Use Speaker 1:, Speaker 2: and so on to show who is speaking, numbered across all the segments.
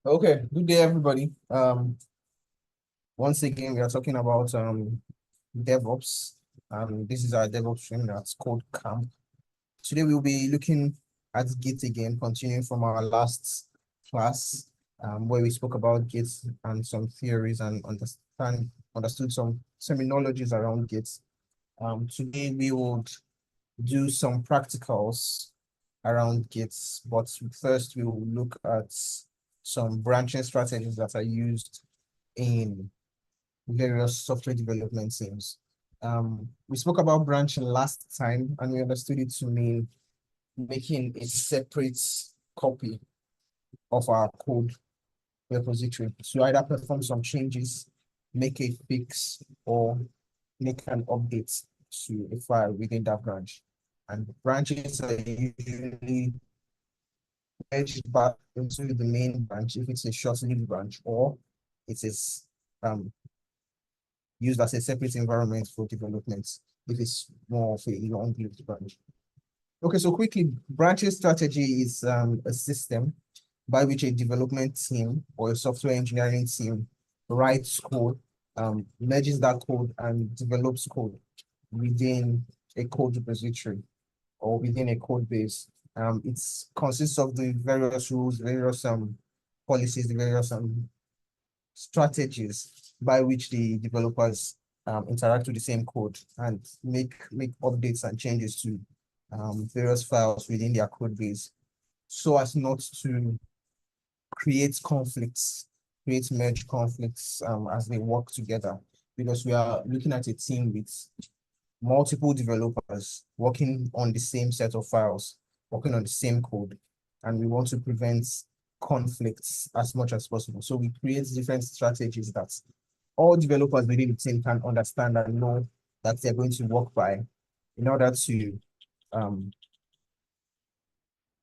Speaker 1: Okay, good day, everybody. Once again, we are talking about DevOps. This is our DevOps stream that's called Camp. Today we'll be looking at Git again, continuing from our last class, where we spoke about Git and some theories and understood some terminologies around Git. Today we would do some practicals around Git, but first we will look at some branching strategies that are used in various software development teams. We spoke about branching last time, and we understood it to mean making a separate copy of our code repository to either perform some changes, make a fix, or make an update to a file within that branch. And branches are usually merged back into the main branch if it's a short-lived branch, or it is used as a separate environment for development if it's more of a long-lived branch. Okay, so quickly, branching strategy is a system by which a development team or a software engineering team writes code, merges that code and develops code within a code repository or within a code base. It consists of the various rules, various policies, the various strategies by which the developers interact with the same code and make updates and changes to various files within their code base, so as not to create conflicts, create merge conflicts as they work together, because we are looking at a team with multiple developers working on the same set of files, working on the same code, and we want to prevent conflicts as much as possible. So we create different strategies that all developers within the team can understand and know that they're going to work by in order to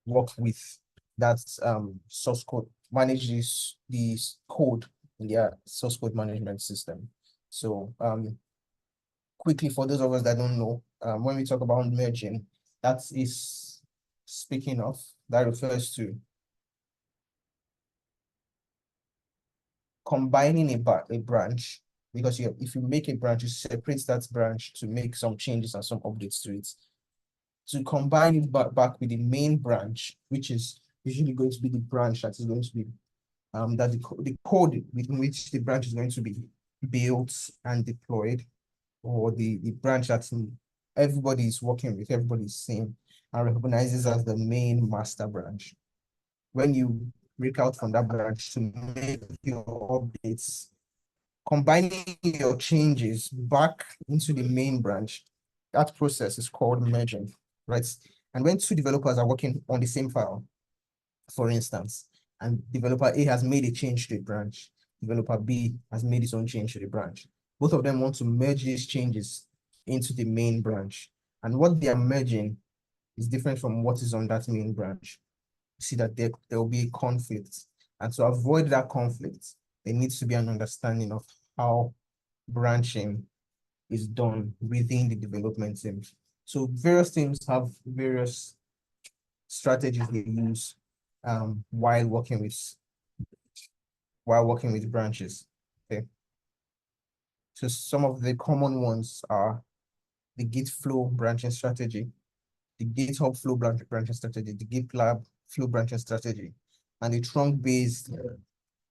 Speaker 1: work with that source code, manage this code in their source code management system. So quickly, for those of us that don't know, when we talk about merging, that is speaking of, that refers to combining a branch, because if you make a branch, you separate that branch to make some changes and some updates to it. To combine it back with the main branch, which is usually going to be the branch that is going to be that the code within which the branch is going to be built and deployed, or the branch that everybody is working with, everybody is seeing and recognizes as the main master branch. When you break out from that branch to make your updates, combining your changes back into the main branch, that process is called merging, right? And when two developers are working on the same file, for instance, and developer A has made a change to the branch, developer B has made his own change to the branch, both of them want to merge these changes into the main branch. And what they are merging is different from what is on that main branch. You see that there will be a conflict. And to avoid that conflict, there needs to be an understanding of how branching is done within the development team. So various teams have various strategies they use while working with branches. Okay. So some of the common ones are the Git flow branching strategy, the GitHub flow branching strategy, the GitLab flow branching strategy, and the trunk-based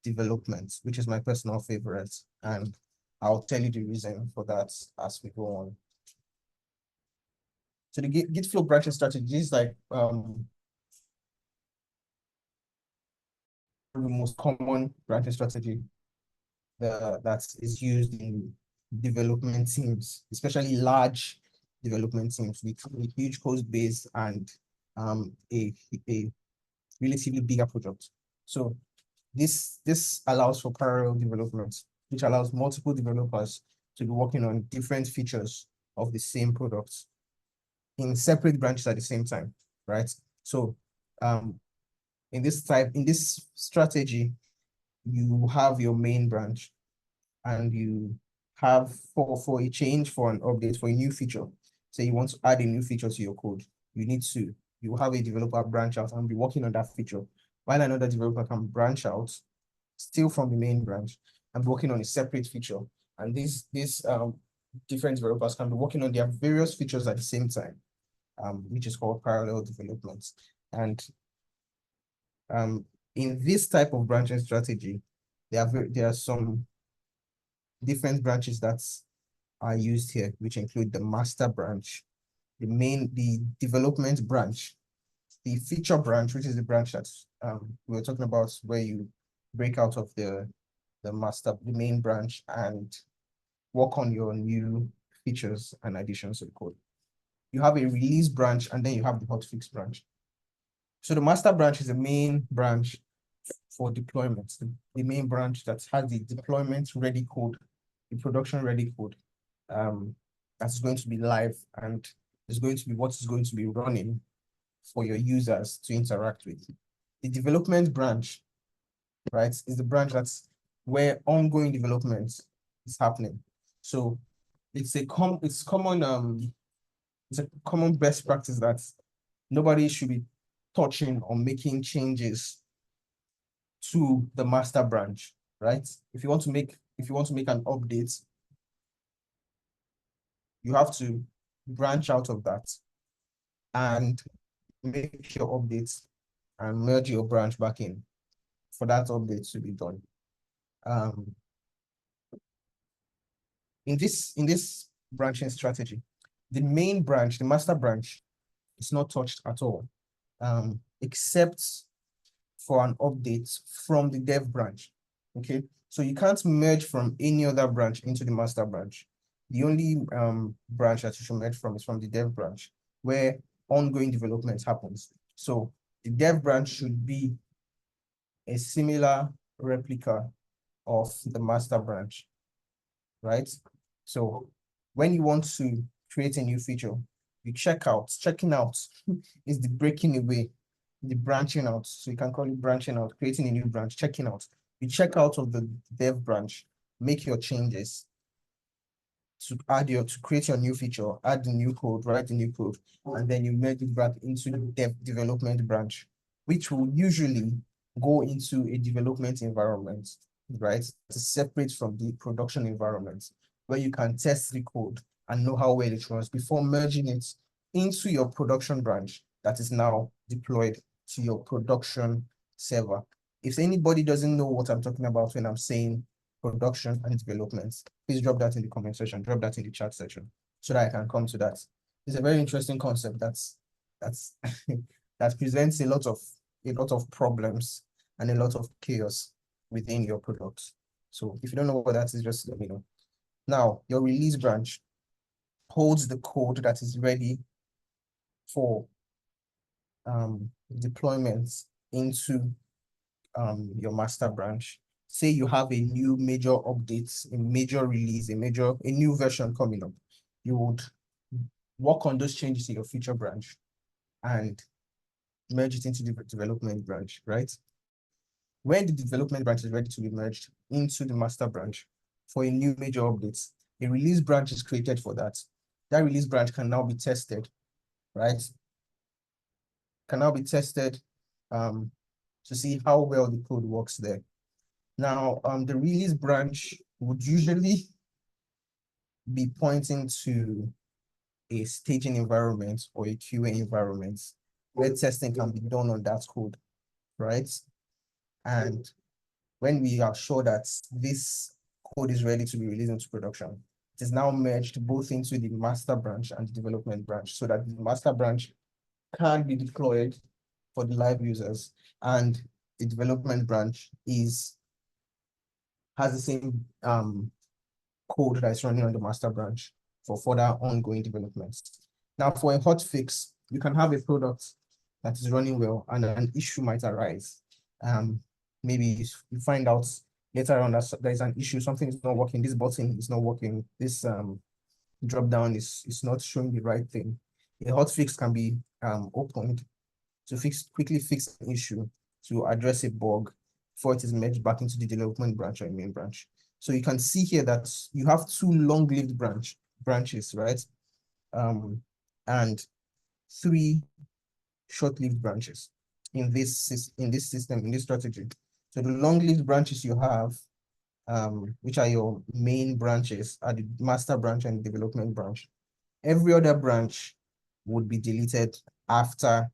Speaker 1: development, which is my personal favorite. And I'll tell you the reason for that as we go on. So the Git flow branching strategy is like the most common branching strategy that is used in development teams, especially large development teams with huge code base and a relatively bigger product. So this allows for parallel development, which allows multiple developers to be working on different features of the same product in separate branches at the same time, right? So in this strategy, you have your main branch, and you have for a change, for an update, for a new feature. Say you want to add a new feature to your code, you have a developer branch out and be working on that feature, while another developer can branch out still from the main branch and working on a separate feature. And these different developers can be working on their various features at the same time, which is called parallel development. And in this type of branching strategy, there are some different branches that are used here, which include the master branch, the development branch, the feature branch, which is the branch that we were talking about, where you break out of the main branch and work on your new features and additions to the code. You have a release branch, and then you have the hotfix branch. So the master branch is the main branch for deployments, the main branch that has the deployment ready code, the production ready code, that's going to be live and is going to be what is going to be running for your users to interact with. The development branch, right, is the branch that's where ongoing development is happening. So it's a common best practice that nobody should be touching or making changes to the master branch, right? If you want to make an update, you have to branch out of that and make your updates and merge your branch back in for that update to be done. In this branching strategy, the main branch, the master branch, is not touched at all, except for an update from the dev branch. Okay, so you can't merge from any other branch into the master branch. The only branch that you should merge from is from the dev branch, where ongoing development happens. So the dev branch should be a similar replica of the master branch, right? So when you want to create a new feature, you checking out is the breaking away, the branching out. So you can call it branching out, creating a new branch, checking out. You check out of the dev branch, make your changes to create your new feature, add the new code, write the new code, and then you merge it back into the development branch, which will usually go into a development environment, right? It's separate from the production environment, where you can test the code and know how well it runs before merging it into your production branch that is now deployed to your production server. If anybody doesn't know what I'm talking about when I'm saying production and development, please drop that in the comment section, drop that in the chat section so that I can come to that. It's a very interesting concept that presents a lot of problems and a lot of chaos within your product. So if you don't know what that is, just let me know. Now, your release branch holds the code that is ready for deployments into your master branch. Say you have a new major updates, a major release, a new version coming up. You would work on those changes in your feature branch and merge it into the development branch, right? When the development branch is ready to be merged into the master branch for a new major update, a release branch is created for that. That release branch can now be tested, right? Can now be tested to see how well the code works there. Now, the release branch would usually be pointing to a staging environment or a QA environment where testing can be done on that code, right? And when we are sure that this code is ready to be released into production, it is now merged both into the master branch and the development branch so that the master branch can be deployed for the live users, and the development branch has the same code that is running on the master branch for further ongoing developments. Now, for a hotfix, you can have a product that is running well and an issue might arise. Maybe you find out later on that there is an issue, something is not working, this button is not working, this drop down is not showing the right thing. A hotfix can be opened to quickly fix an issue, to address a bug before it is merged back into the development branch or main branch. So you can see here that you have two long-lived branches, right? And 3 short-lived branches in this system, in this strategy. So the long-lived branches you have, which are your main branches, are the master branch and development branch. Every other branch would be deleted after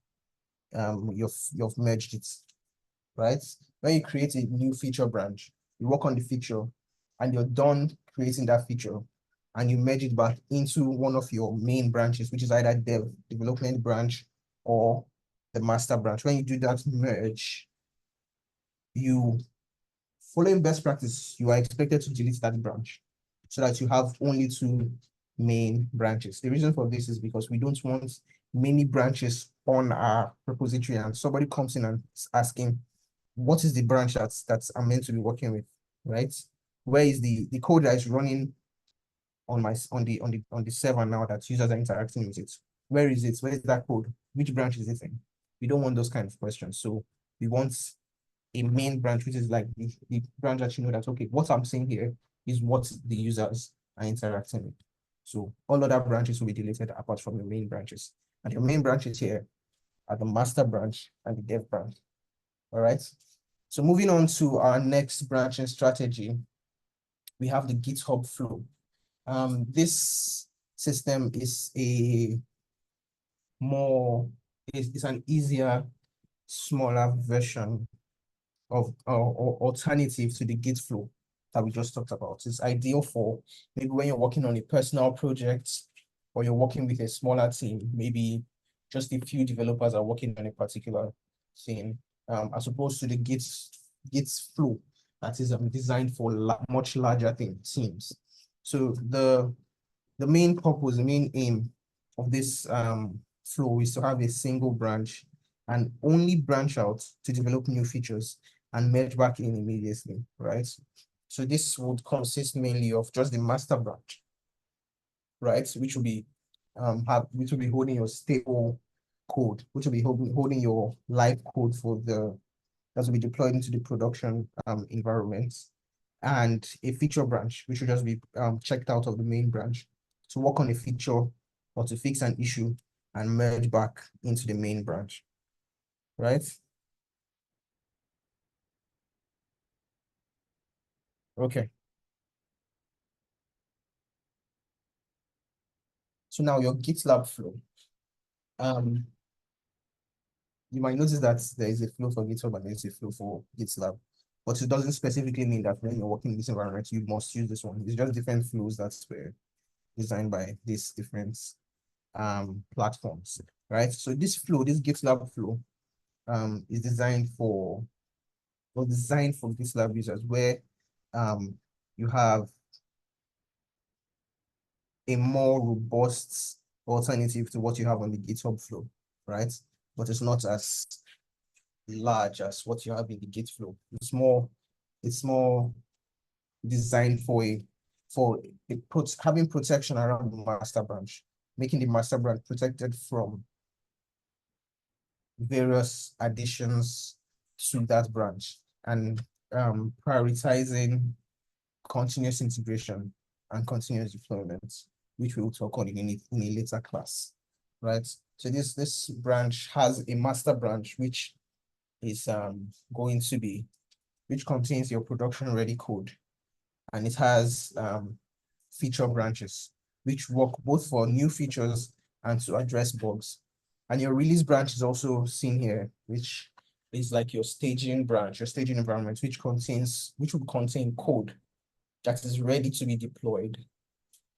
Speaker 1: you've merged it, right? When you create a new feature branch, you work on the feature and you're done creating that feature and you merge it back into one of your main branches, which is either development branch or the master branch. When you do that merge, you, following best practice, you are expected to delete that branch so that you have only two main branches. The reason for this is because we don't want many branches on our repository and somebody comes in and is asking, what is the branch that's I'm meant to be working with, right? Where is the code that is running on the server now that users are interacting with it? Where is it? Where is that code? Which branch is it in? We don't want those kind of questions. So we want a main branch, which is like the branch that you know that, okay, what I'm saying here is what the users are interacting with. So all other branches will be deleted apart from the main branches. And the main branches here are the master branch and the dev branch. All right. So moving on to our next branching strategy, we have the GitHub flow. This system is it's an easier, smaller version of or alternative to the Git flow that we just talked about. It's ideal for maybe when you're working on a personal project or you're working with a smaller team, maybe just a few developers are working on a particular thing, as opposed to the Git flow that is designed for much larger teams. So the main purpose, the main aim of this flow is to have a single branch and only branch out to develop new features and merge back in immediately, right? So this would consist mainly of just the master branch, right? Which will be holding your stable code, which will be holding your live code for that will be deployed into the production environments, and a feature branch, which will just be checked out of the main branch to work on a feature or to fix an issue and merge back into the main branch, right? Okay. So now your GitLab flow. Um, you might notice that there is a flow for GitHub and there is a flow for GitLab, but it doesn't specifically mean that when you're working in this environment, you must use this one. It's just different flows that were designed by these different platforms, right? So this flow, this GitLab flow, is designed for GitLab users where you have a more robust alternative to what you have on the GitHub flow, right? But it's not as large as what you have in the Git flow. It's more designed for having protection around the master branch, making the master branch protected from various additions to that branch, and prioritizing continuous integration and continuous deployment, which we will talk on in a later class, right? So this branch has a master branch, which is which contains your production ready code, and it has feature branches, which work both for new features and to address bugs. And your release branch is also seen here, which is like your staging branch, your staging environment, which will contain code that is ready to be deployed,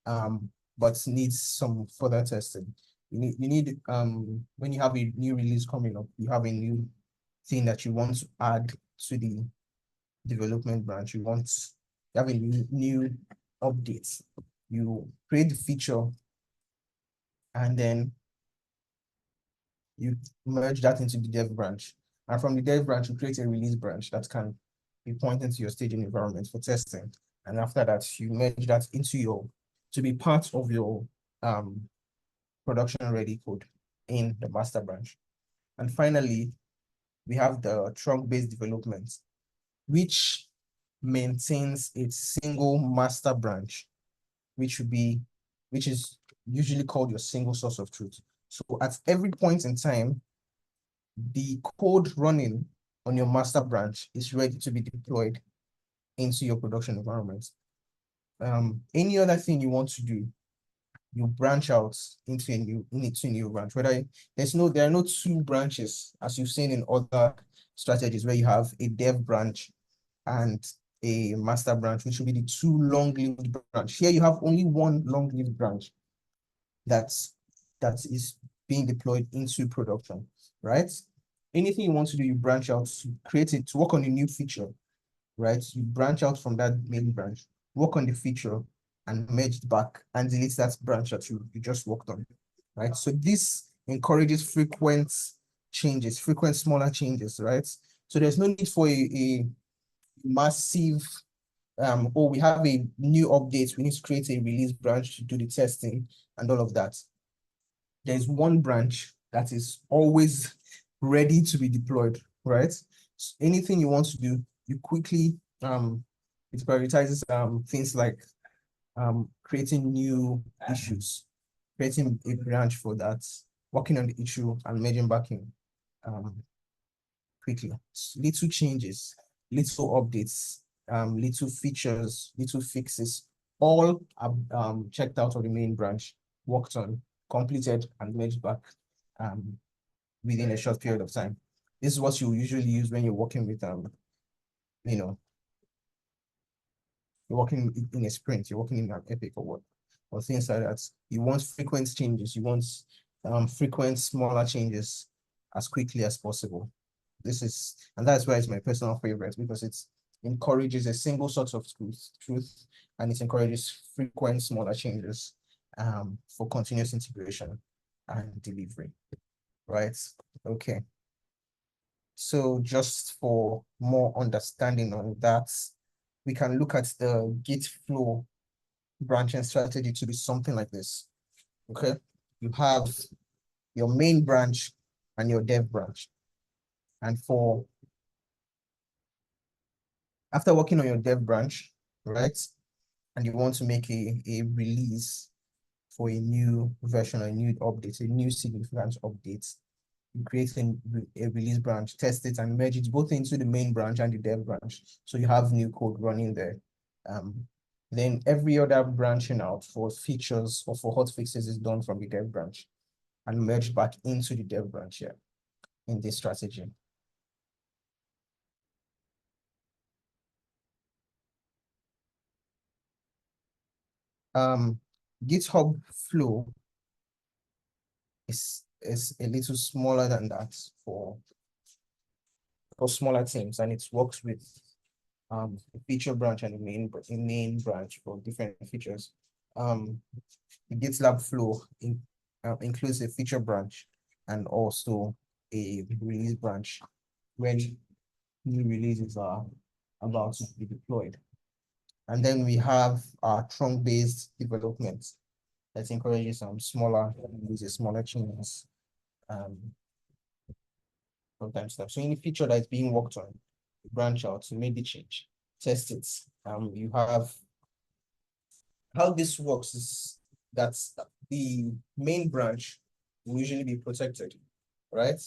Speaker 1: but needs some further testing. You need when you have a new release coming up, you have a new thing that you want to add to the development branch. You have a new update. You create the feature and then you merge that into the dev branch. And from the dev branch, you create a release branch that can be pointing to your staging environment for testing. And after that, you merge that to be part of your production ready code in the master branch. And finally, we have the trunk-based development, which maintains a single master branch, which is usually called your single source of truth. So at every point in time, the code running on your master branch is ready to be deployed into your production environment. Any other thing you want to do, you branch out into a new branch. There are no two branches, as you've seen in other strategies where you have a dev branch and a master branch, which will be the two long-lived branch. Here you have only one long-lived branch that is being deployed into production, right? Anything you want to do, you branch out to create it, to work on a new feature, right? You branch out from that main branch, work on the feature, and merge it back and delete that branch that you just worked on, right? So this encourages frequent changes, frequent smaller changes, right? So there's no need for a massive, oh, we have a new update, we need to create a release branch to do the testing and all of that. There's one branch that is always ready to be deployed, right? So anything you want to do, you quickly, it prioritizes things like creating new issues, creating a branch for that, working on the issue and merging back in quickly. Little changes, little updates, little features, little fixes, all are checked out of the main branch, worked on, completed, and merged back within a short period of time. This is what you usually use when you're working with you know, you're working in a sprint, you're working in an epic or what, or things like that. You want frequent changes, you want frequent smaller changes as quickly as possible. And that's why it's my personal favorite, because it encourages a single source of truth, and it encourages frequent smaller changes for continuous integration and delivery, right? Okay. So just for more understanding on that, we can look at the Git flow branching strategy to be something like this. Okay, you have your main branch and your dev branch. And after working on your dev branch, right, and you want to make a release for a new version, a new update, a new significant update, you create a release branch, test it, and merge it both into the main branch and the dev branch. So you have new code running there. Then every other branching out for features or for hotfixes is done from the dev branch and merged back into the dev branch here in this strategy. GitHub flow is a little smaller than that for smaller teams, and it works with a feature branch and a main branch for different features. The GitLab flow includes a feature branch and also a release branch when new releases are about to be deployed. And then we have our trunk-based development that encourages some smaller releases, smaller changes, sometimes stuff. So any feature that is being worked on, branch out, make the change, test it. You have how this works is that the main branch will usually be protected, right?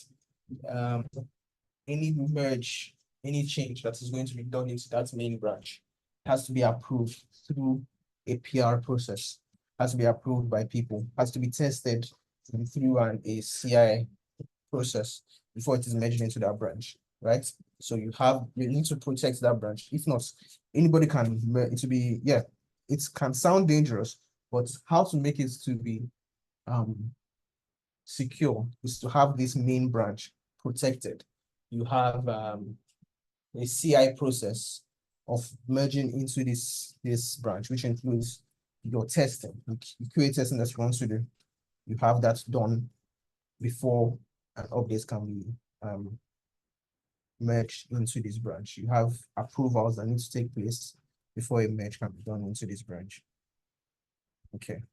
Speaker 1: Any merge, any change that is going to be done into that main branch has to be approved through a PR process, has to be approved by people, has to be tested through a CI process before it is merged into that branch, right? So you need to protect that branch. If not, anybody can, it can sound dangerous, but how to make it to be secure is to have this main branch protected. You have a CI process of merging into this branch, which includes your testing, QA testing that you want to do. You have that done before an update can be merged into this branch. You have approvals that need to take place before a merge can be done into this branch. Okay.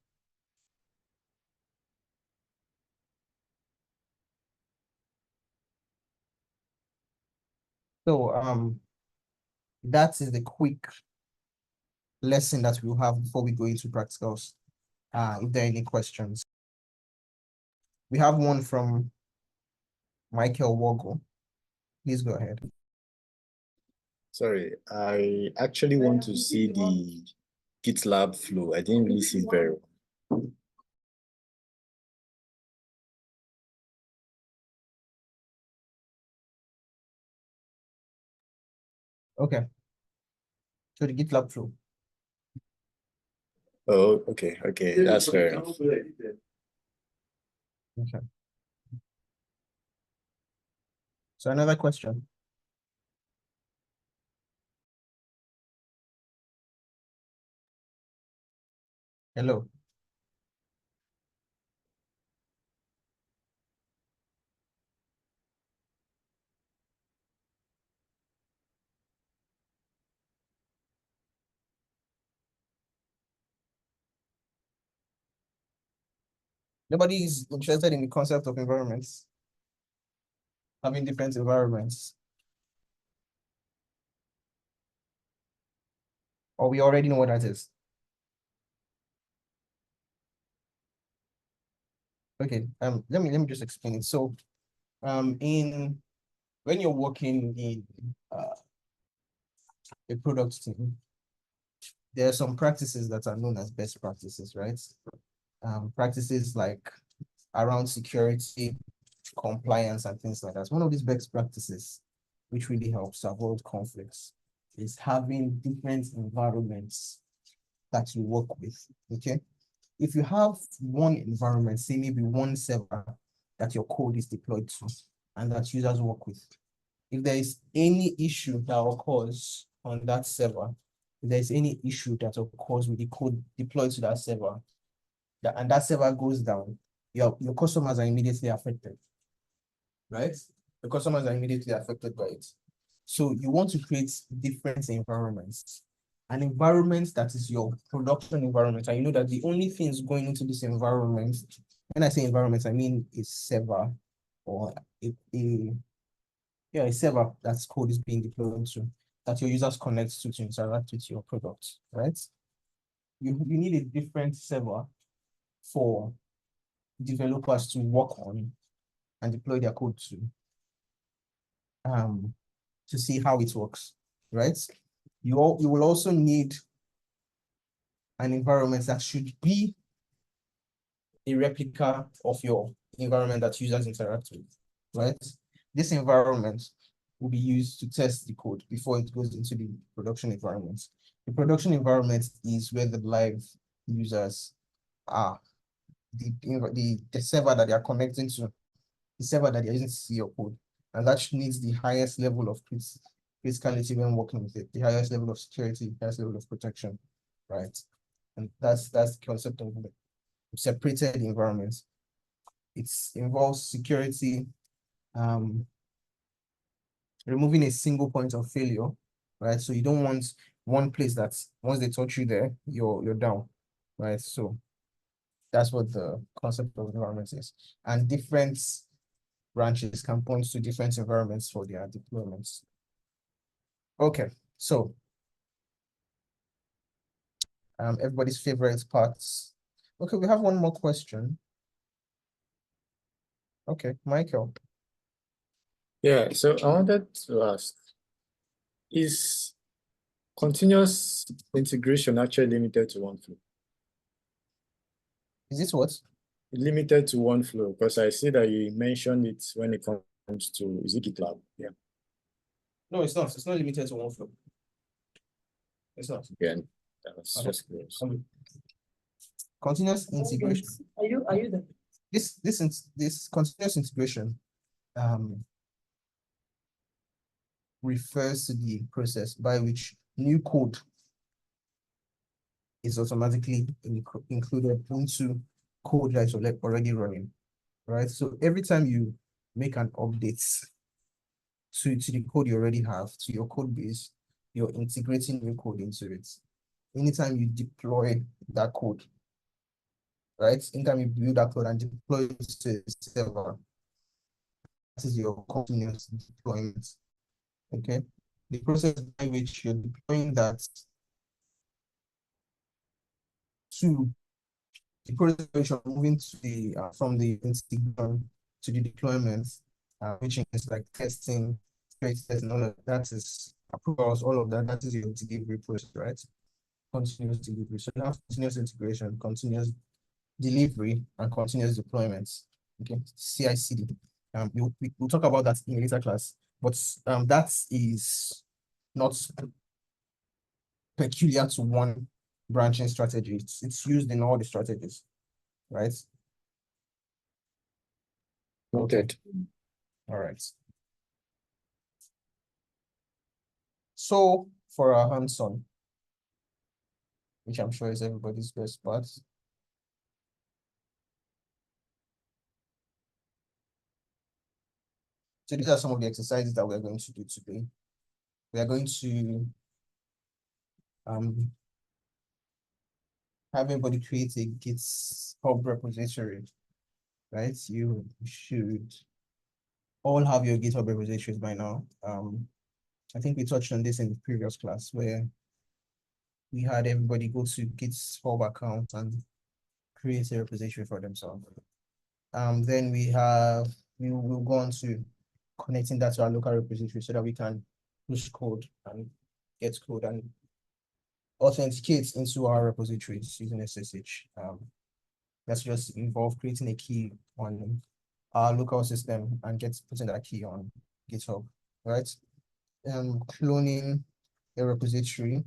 Speaker 1: So that is the quick lesson that we'll have before we go into practicals. If there are any questions. We have one from Michael Wogo. Please go ahead.
Speaker 2: Sorry, I actually want to see the GitLab flow. I didn't really see it very well.
Speaker 1: Okay. So the GitLab flow.
Speaker 2: Oh, okay, okay, that's fair enough.
Speaker 1: Okay. So another question. Hello. Nobody is interested in the concept of environments, having different environments. Or we already know what that is. Okay, let me just explain it. So in when you're working in a product team, there are some practices that are known as best practices, right? Practices like around security, compliance, and things like that. One of these best practices, which really helps to avoid conflicts, is having different environments that you work with. Okay. If you have one environment, say maybe one server that your code is deployed to and that users work with, if there is any issue that occurs on that server, if there is any issue that occurs with the code deployed to that server, and that server goes down, your customers are immediately affected, right? The customers are immediately affected by it. So you want to create different environments. An environment that is your production environment, and you know that the only things going into this environment, when I say environment, I mean a server or a server that's code is being deployed to, that your users connect to interact with your product, right? You need a different server for developers to work on and deploy their code to see how it works, right? You will also need an environment that should be a replica of your environment that users interact with, right? This environment will be used to test the code before it goes into the production environment. The production environment is where the live users are, the server that they are connecting to, the server that they're using to see your code. And that needs the highest level of criticality when working with it, the highest level of security, the highest level of protection, right? And that's the concept of separated environments. It involves security, removing a single point of failure, right? So you don't want one place that's once they touch you there, you're down, right? So that's what the concept of environment is. And different branches can point to different environments for their deployments. Okay, so everybody's favorite parts. Okay, we have one more question. Okay, Michael.
Speaker 2: Yeah, so I wanted to ask, is continuous integration actually limited to one flow?
Speaker 1: Is this what?
Speaker 2: Limited to one flow, because I see that you mentioned it when it comes to, is it GitLab? Yeah.
Speaker 1: No, it's not. It's not limited to one flow. It's not.
Speaker 2: Again, that was just curious.
Speaker 1: Continuous integration.
Speaker 3: Are you there?
Speaker 1: This continuous integration refers to the process by which new code is automatically included into code that's already running, right? So every time you make an update to the code you already have, to your code base, you're integrating new code into it. Anytime you deploy that code, right? Anytime you build that code and deploy it to a server, that is your continuous deployment, okay? The process by which you're deploying that to the process by which you're moving to the from the integration to the deployment, which is like testing, straight testing, all of that is approvals, all of that. That is your delivery process, right? Continuous delivery. So now continuous integration, continuous delivery, and continuous deployments. Okay, CI/CD. We'll talk about that in a later class, but that is not peculiar to one branching strategy. It's used in all the strategies, right?
Speaker 2: Noted.
Speaker 1: All right. So for our hands-on, which I'm sure is everybody's best part. So these are some of the exercises that we're going to do today. We are going to have everybody create a Git hub repository, right? You should all have your GitHub repositories by now. I think we touched on this in the previous class where we had everybody go to Git's hub account and create a repository for themselves. Then we will go on to connecting that to our local repository so that we can push code and get code and authenticate into our repositories using SSH. That's just involve creating a key on our local system and putting that key on GitHub, right? Cloning a repository,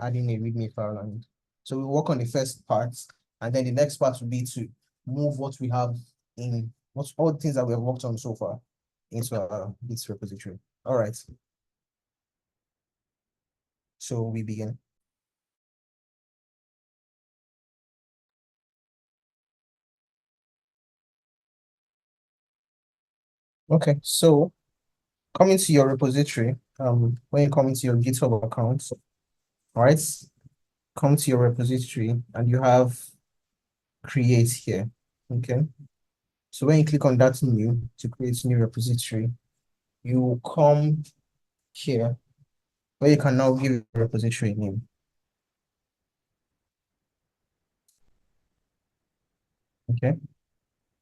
Speaker 1: adding a README file, and so we work on the first part, and then the next part will be to move what we have in all the things that we have worked on so far into our Git repository. All right. So we begin. Okay, so coming to your repository, when you come into your GitHub account, all right, come to your repository and you have create here. Okay. So when you click on that new to create new repository, you will come here where you can now give a repository name. Okay.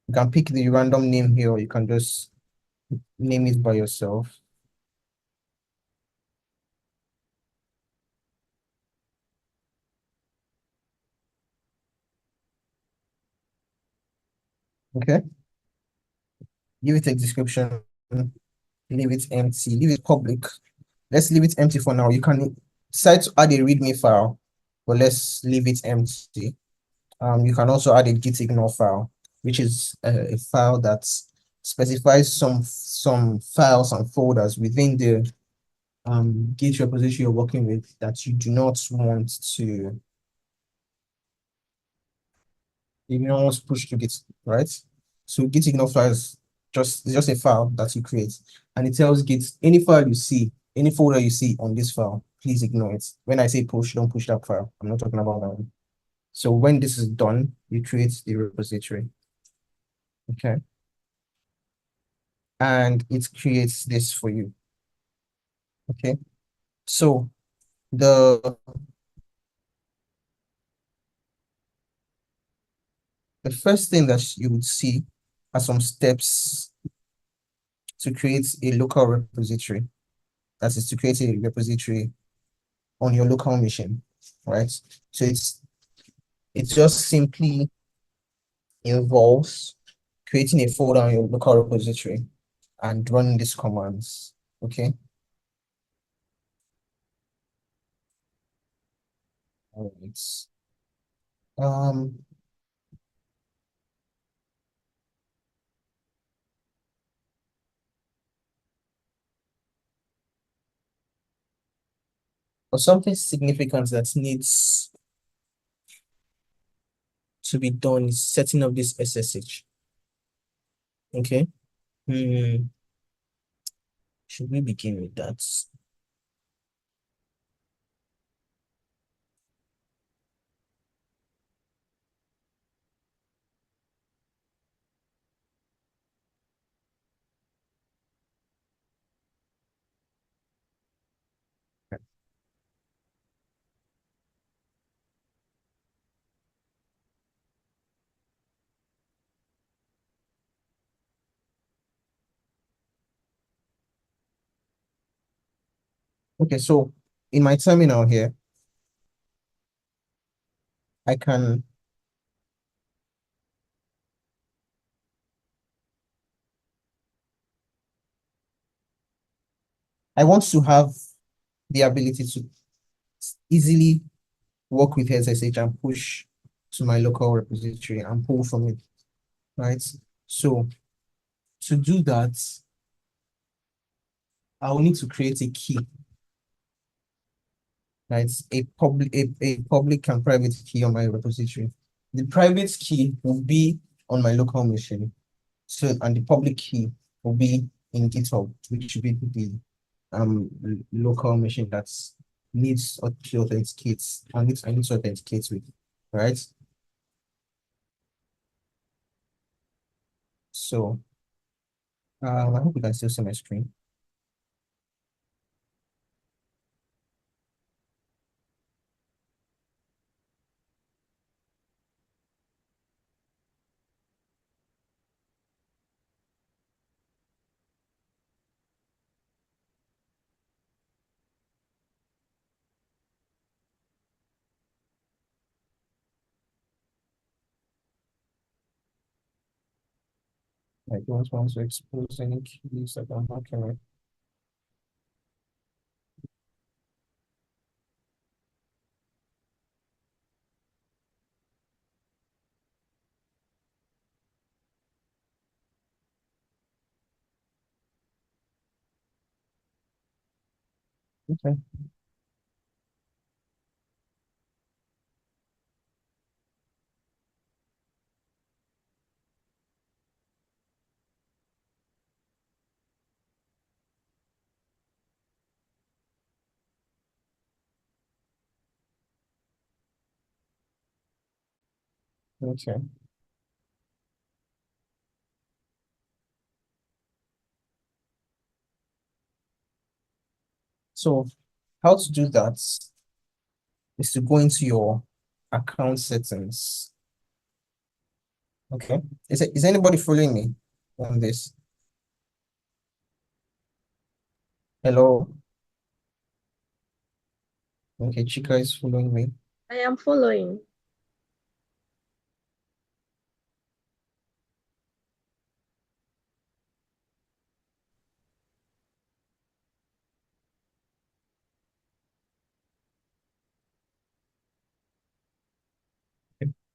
Speaker 1: You can pick the random name here, or you can just name it by yourself. Okay. Give it a description, leave it empty, leave it public. Let's leave it empty for now. You can decide to add a README file, but let's leave it empty. You can also add a git ignore file, which is a file that specifies some files and folders within the Git repository you're working with that you do not want to push to Git, right? So git ignore file is just a file that you create, and it tells Git any file you see, any folder you see on this file, please ignore it. When I say push, don't push that file. I'm not talking about that one. So when this is done, you create the repository. Okay. And it creates this for you. Okay. So the first thing that you would see are some steps to create a local repository. That is to create a repository on your local machine, right? So it just simply involves creating a folder on your local repository and running these commands. Okay. All right. Um, for something significant that needs to be done is setting up this SSH. Okay. Should we begin with that? Okay, so in my terminal here, I want to have the ability to easily work with SSH and push to my local repository and pull from it, right? So to do that, I will need to create a key, right? A public and private key on my repository. The private key will be on my local machine. So, and the public key will be in GitHub, which will be the local machine that needs to authenticate. I need to authenticate with, right? So, I hope you can still see my screen. I don't want to expose any keys that I'm working with. Okay. Okay. So how to do that is to go into your account settings. Okay. Is anybody following me on this? Hello. Okay, Chika is following me.
Speaker 3: I am following.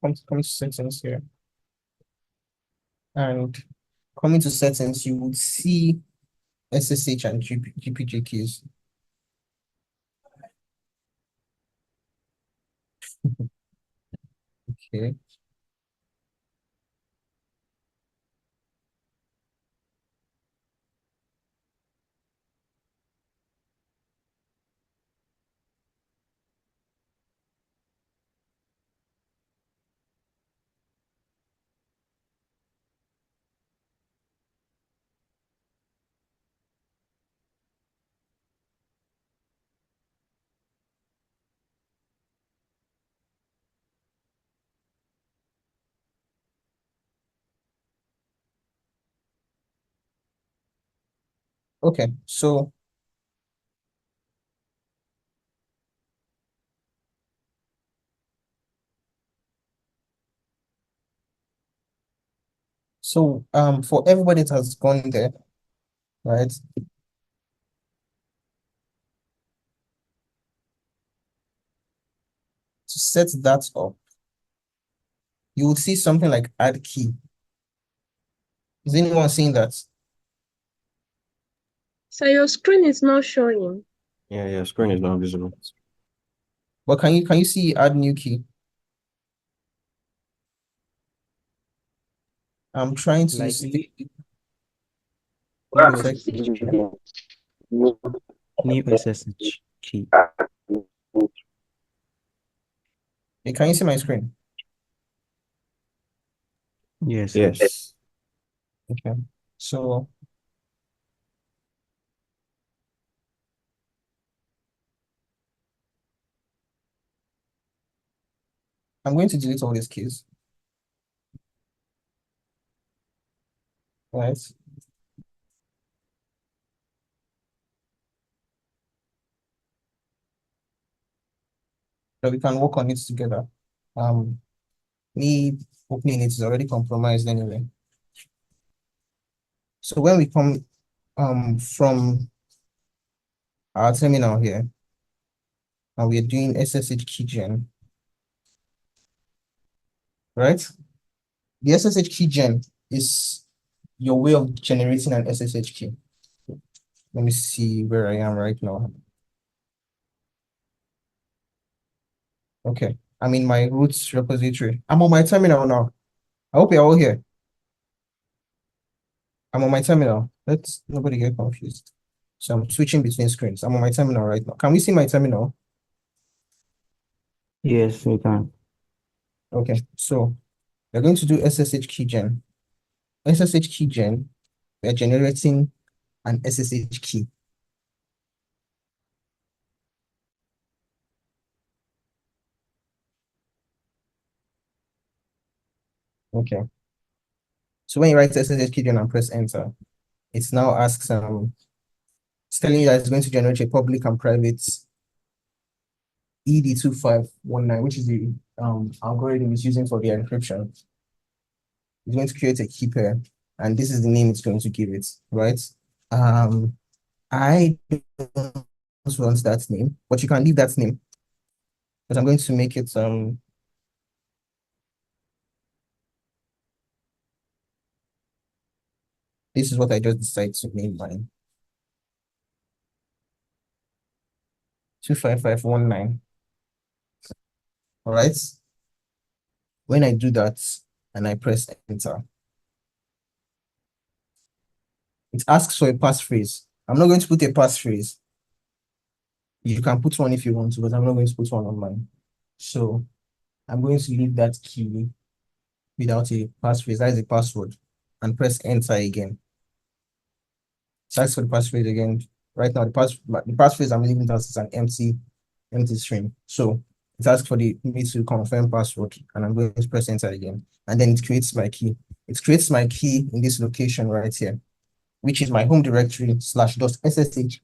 Speaker 1: Come to settings here. And coming to settings, you would see SSH and GPG keys. Okay. Okay, so for everybody that has gone there, right? To set that up, you will see something like add key. Is anyone seeing that?
Speaker 3: So your screen is not showing.
Speaker 4: Yeah, screen is not visible.
Speaker 1: But can you see add new key? I'm trying to
Speaker 5: Like
Speaker 1: see.
Speaker 5: new SSH key.
Speaker 1: Hey, can you see my screen?
Speaker 5: Yes.
Speaker 4: Yes.
Speaker 1: Okay. So I'm going to delete all these keys. Right. that we can work on it together. Me opening it is already compromised anyway. So when we come from our terminal here, and we're doing SSH keygen, right? The SSH keygen is your way of generating an SSH key. Let me see where I am right now. Okay, I'm in my roots repository. I'm on my terminal now. I hope you're all here. I'm on my terminal. Let's nobody get confused. So I'm switching between screens. I'm on my terminal right now. Can we see my terminal?
Speaker 5: Yes, we can.
Speaker 1: Okay, so we're going to do SSH keygen. SSH keygen, we're generating an SSH key. Okay. So when you write SSH keygen and press enter, it now asks it's telling you that it's going to generate a public and private ED2519, which is the algorithm it's using for the encryption. It's going to create a key pair, and this is the name it's going to give it, right? I don't want that name, but you can leave that name. But I'm going to make it this is what I just decided to name mine. 25519. All right. When I do that and I press enter, it asks for a passphrase. I'm not going to put a passphrase. You can put one if you want to, but I'm not going to put one on mine. So I'm going to leave that key without a passphrase. That is a password, and press enter again. Search for the passphrase again. Right now, the passphrase I'm leaving that is an empty string. So it asks for me to confirm password, and I'm going to press enter again. And then it creates my key. It creates my key in this location right here, which is my home directory /.ssh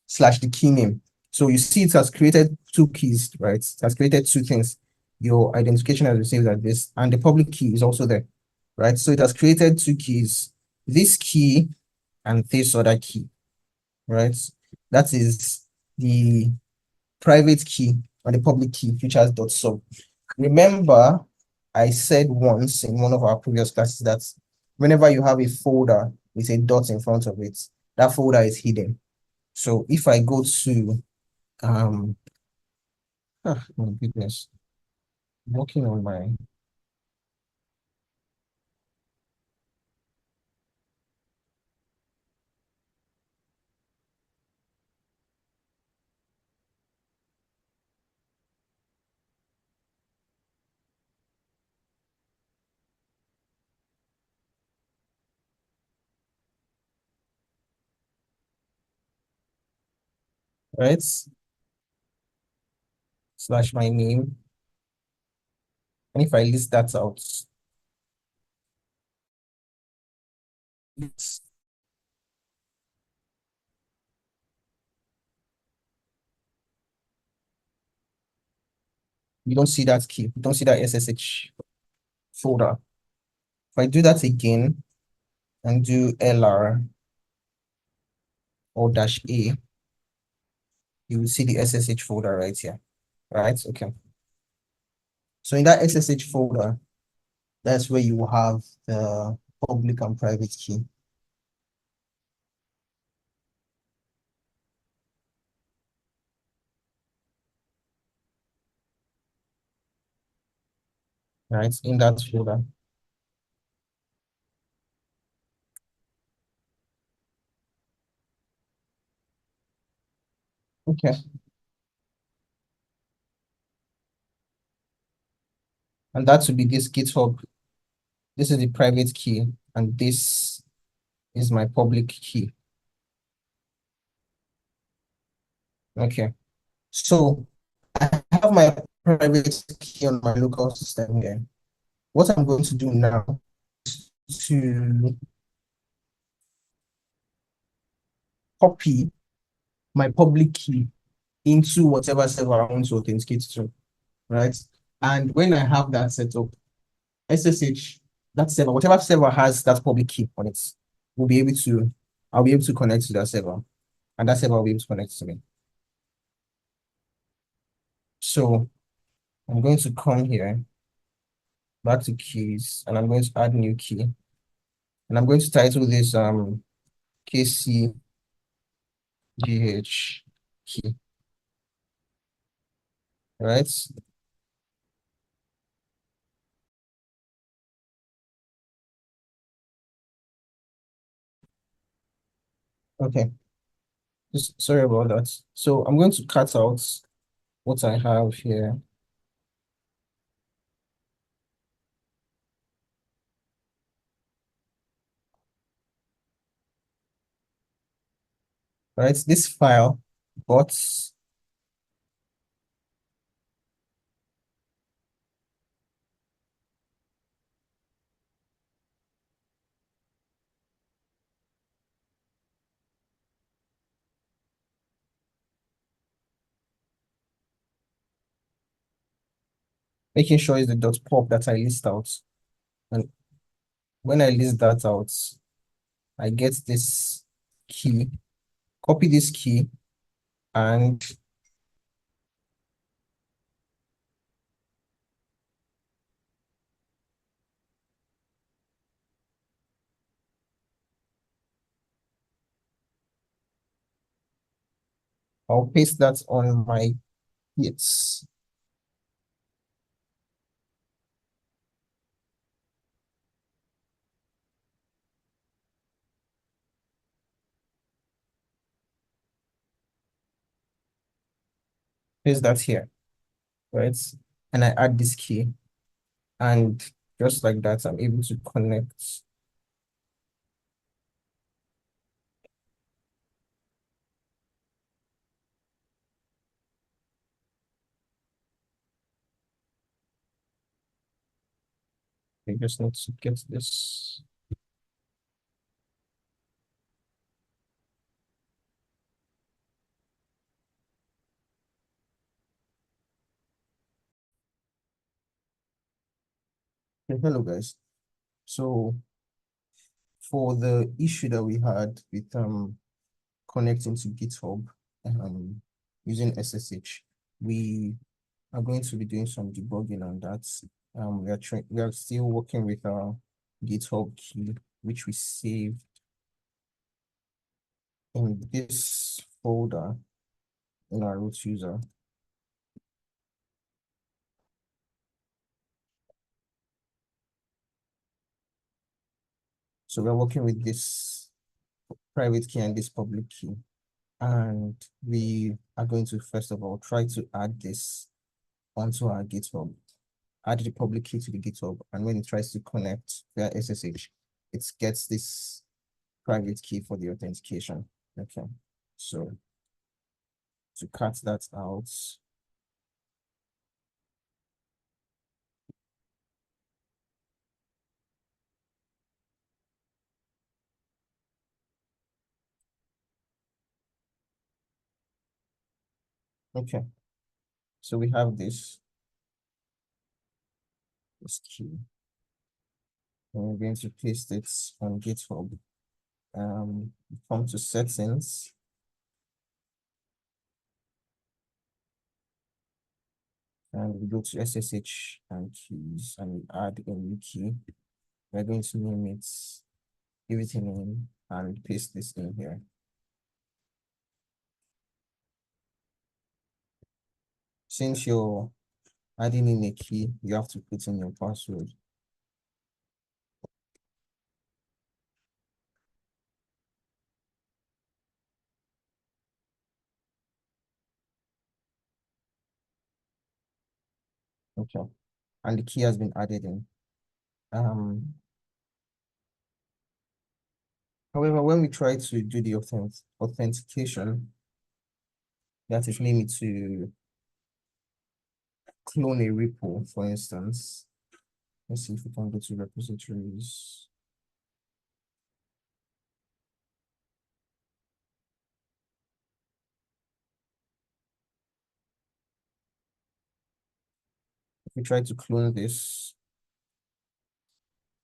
Speaker 1: / the key name. So you see it has created two keys, right? It has created two things. Your identification has received at this, and the public key is also there, right? So it has created two keys, this key and this other key, right? That is the private key and the public key, which has .sub. Remember, I said once in one of our previous classes that whenever you have a folder with a dot in front of it, that folder is hidden. So if I go to, oh my goodness, working on my, right, / my name. And if I list that out, you don't see that key, you don't see that SSH folder. If I do that again and do LR or -A, you will see the SSH folder right here, right? Okay. So in that SSH folder, that's where you will have the public and private key. Right, in that folder. Okay. And that would be this GitHub. This is the private key, and this is my public key. Okay. So I have my private key on my local system here. What I'm going to do now is to copy my public key into whatever server I want to authenticate to, right? And when I have that set up, SSH, that server, whatever server has that public key on it, I'll be able to connect to that server, and that server will be able to connect to me. So I'm going to come here, back to keys, and I'm going to add new key. And I'm going to title this KCGH key. Right? Okay. Just sorry about that. So I'm going to cut out what I have here. Right? This file, but making sure is the .pop that I list out. And when I list that out, I get this key, copy this key, and I'll paste that on my Gits. Paste that here, right? And I add this key, and just like that, I'm able to connect. I just need to get this. Okay, hello guys. So for the issue that we had with connecting to GitHub using SSH, we are going to be doing some debugging on that. We are still working with our GitHub key, which we saved in this folder in our root user. So we're working with this private key and this public key. And we are going to, first of all, try to add this onto our GitHub. Add the public key to the GitHub, and when it tries to connect via SSH, it gets this private key for the authentication. Okay, so to cut that out, okay, so we have this key, and we're going to paste it on GitHub. Come to settings. And we go to SSH and keys, and we add a new key. We're going to name it, give it a name, and paste this in here. Since you're adding in a key, you have to put in your password. Okay, and the key has been added in. However, when we try to do the authentication, that is maybe to clone a repo, for instance. Let's see if we can go to repositories. we try to clone this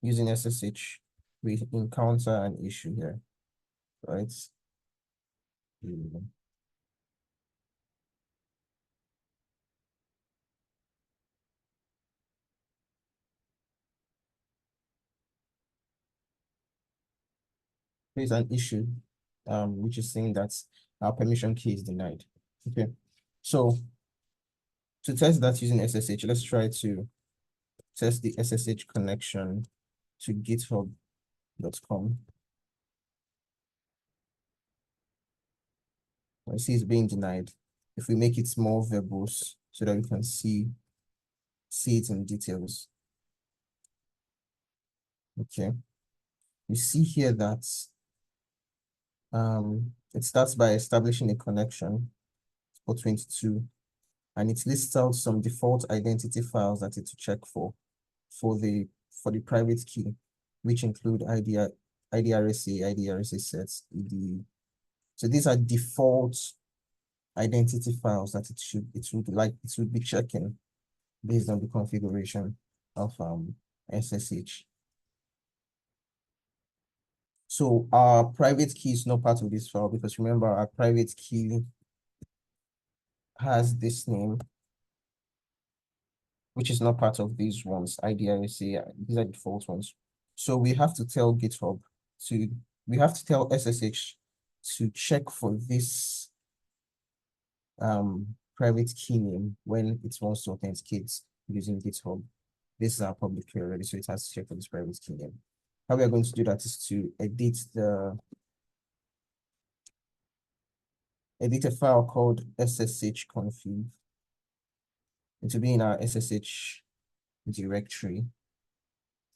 Speaker 1: using SSH, we encounter an issue here, right? There's an issue, which is saying that our permission key is denied. Okay, so to test that using SSH, let's try to test the SSH connection to github.com. I see it's being denied. If we make it more verbose so that we can see it in details. Okay, you see here that it starts by establishing a connection for 22, and it lists out some default identity files that it to check for the private key, which include IDRSA, IDRSA sets, ED. So these are default identity files that it should be checking based on the configuration of SSH. So our private key is not part of this file because remember our private key has this name, which is not part of these ones, IDRSA, these are default ones. So we have to tell GitHub we have to tell SSH to check for this private key name when it wants to authenticate using GitHub. This is our public key already, so it has to check for this private key name. How we are going to do that is to edit a file called sshconfig. It will be in our SSH directory.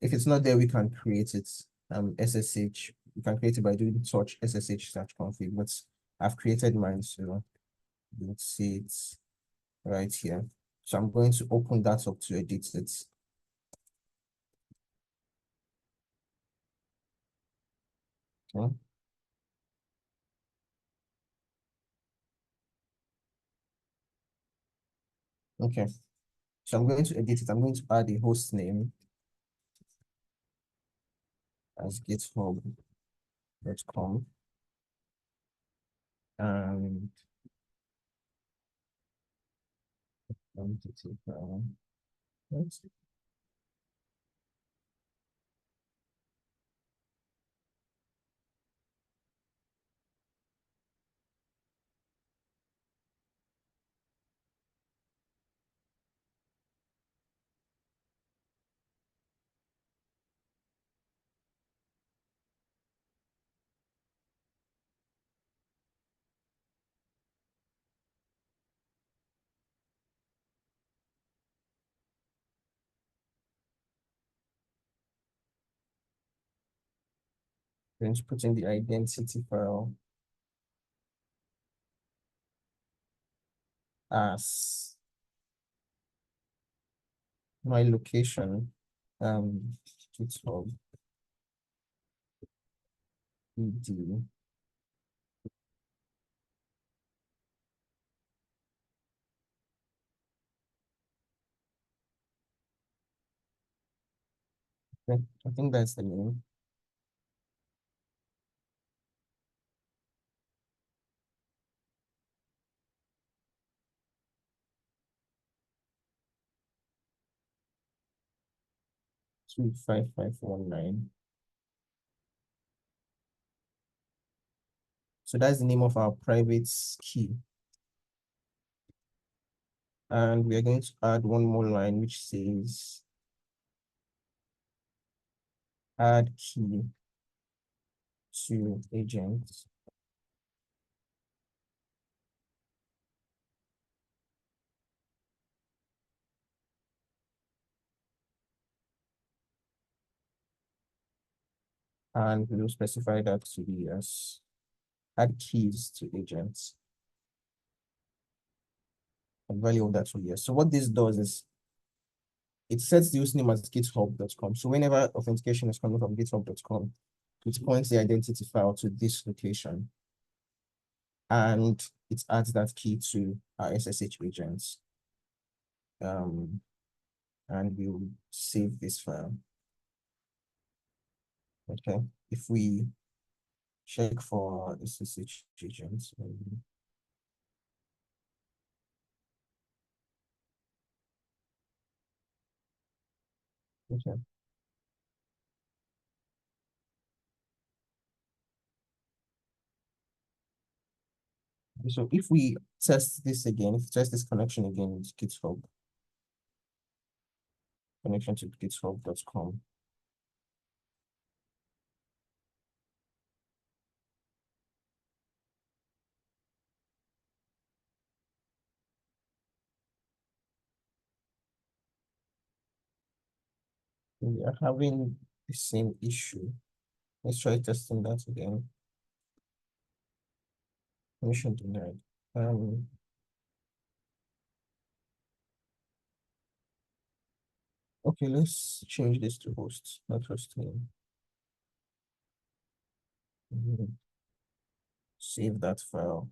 Speaker 1: If it's not there, we can create it. SSH, we can create it by doing search ssh/config, but I've created mine, so you'll see it right here. So I'm going to open that up to edit it. Okay. Okay. So I'm going to edit it. I'm going to add a host name as github.com. And entity file. Going to put in the identity file as my location, GitHub ED. Okay, I think that's the name. Two 5519. So that's the name of our private key. And we are going to add one more line which says add key to agent. And we will specify that to be as add keys to agents. And value of that will be yes. So what this does is it sets the username as github.com. So whenever authentication is coming from github.com, it points the identity file to this location. And it adds that key to our SSH agents. and we will save this file. Okay, if we check for SSH agents, okay. So if we test this again, if we test this connection again with GitHub, connection to github.com. We are having the same issue. Let's try testing that again. Permission denied. Okay, let's change this to host, not host name. Save that file.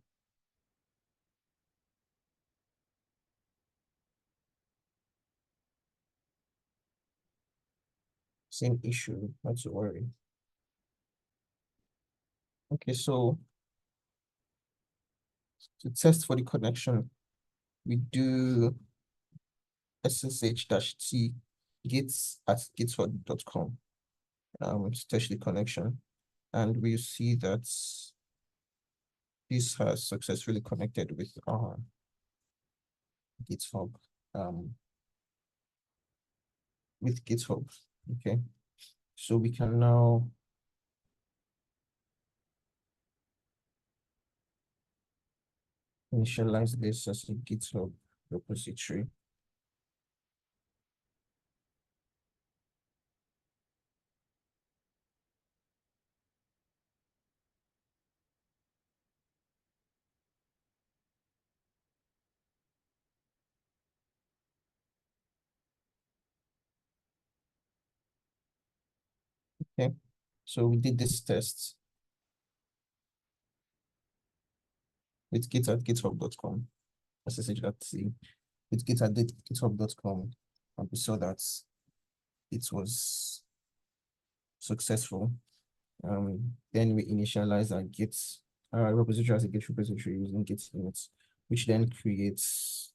Speaker 1: Same issue, not to worry. Okay, so to test for the connection, we do ssh-t gits at github.com to test the connection. And we see that this has successfully connected with our GitHub, with GitHub. Okay, so we can now initialize this as a GitHub repository. Okay, so we did this test with git at github.com, ssh.c, with git at github.com, and we saw that it was successful. Then we initialize our Git repository as a Git repository using Git init, which then creates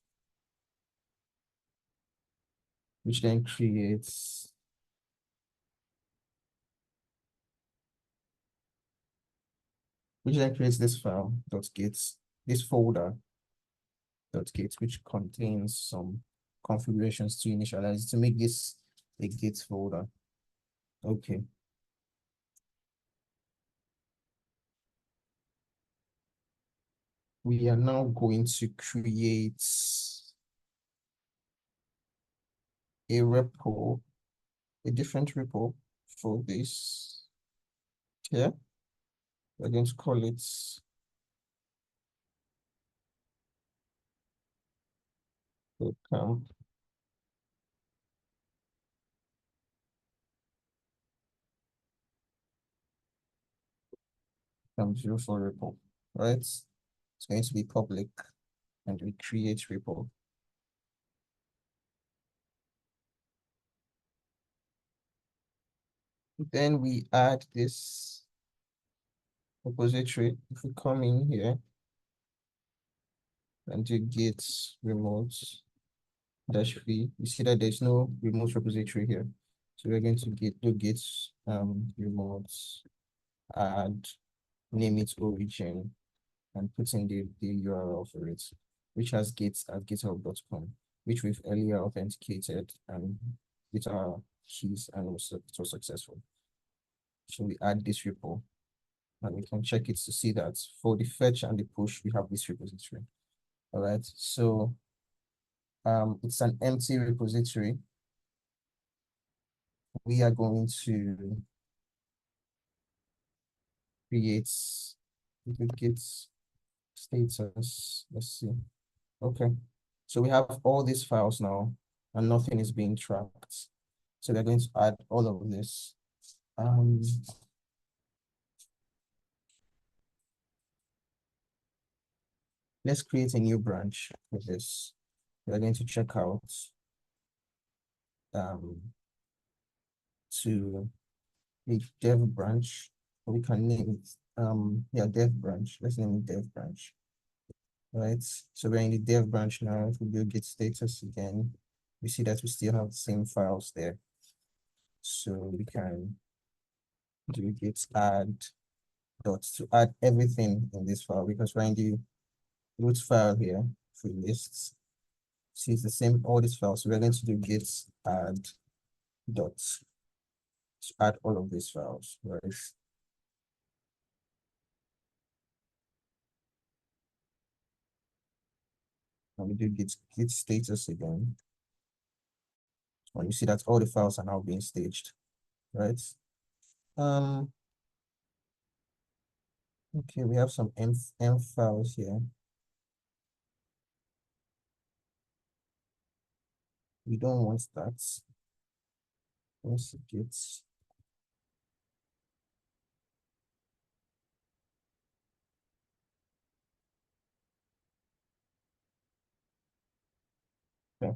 Speaker 1: this file .git, this folder .git, which contains some configurations to initialize to make this a Git folder. Okay. We are now going to create a repo, a different repo for this here. We're going to call it KodeCamp. .04 repo, right? It's going to be public, and we create repo. Then we add this repository. If we come in here and do git remote -v, you see that there's no remote repository here. So we're going to do git remote, add, name it origin, and put in the URL for it, which has git at github.com, which we've earlier authenticated and with our keys, and it was successful. So we add this repo, and we can check it to see that for the fetch and the push, we have this repository. All right, so it's an empty repository. We are going to create the git status. Let's see. Okay, so we have all these files now, and nothing is being tracked. So we're going to add all of this. Let's create a new branch with this. We're going to check out to a dev branch, or we can name it yeah, dev branch. Let's name it dev branch. Right, so we're in the dev branch now. If we do git status again, we see that we still have the same files there. So we can do git add dots to add everything in this file, because we're in the root file here for lists. See, it's the same, all these files. So we're going to do git add dots to add all of these files, right? And we do git status again. And you see that all the files are now being staged, right? Okay, we have some m files here. We don't want that. Let's git okay.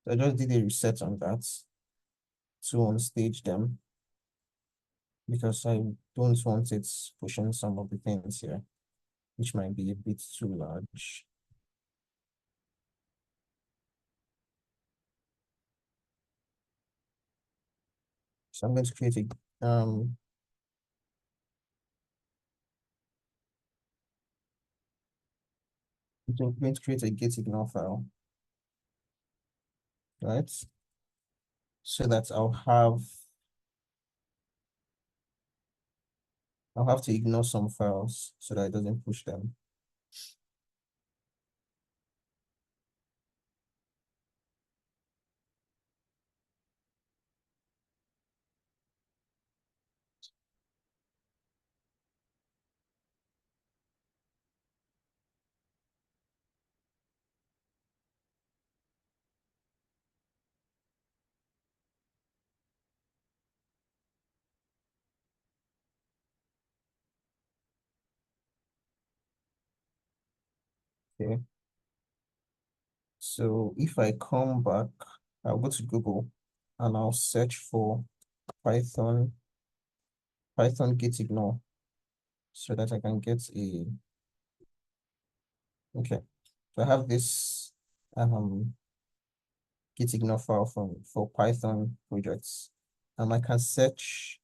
Speaker 1: So I just did a reset on that to unstage them, because I don't want it pushing some of the things here, which might be a bit too large. So I'm going to create a I'm going to create a git ignore file, right? So that I'll have to ignore some files so that it doesn't push them. Okay. So if I come back, I'll go to Google and I'll search for Python git ignore, so that I can get a, okay. So I have this git ignore file for Python projects. I can search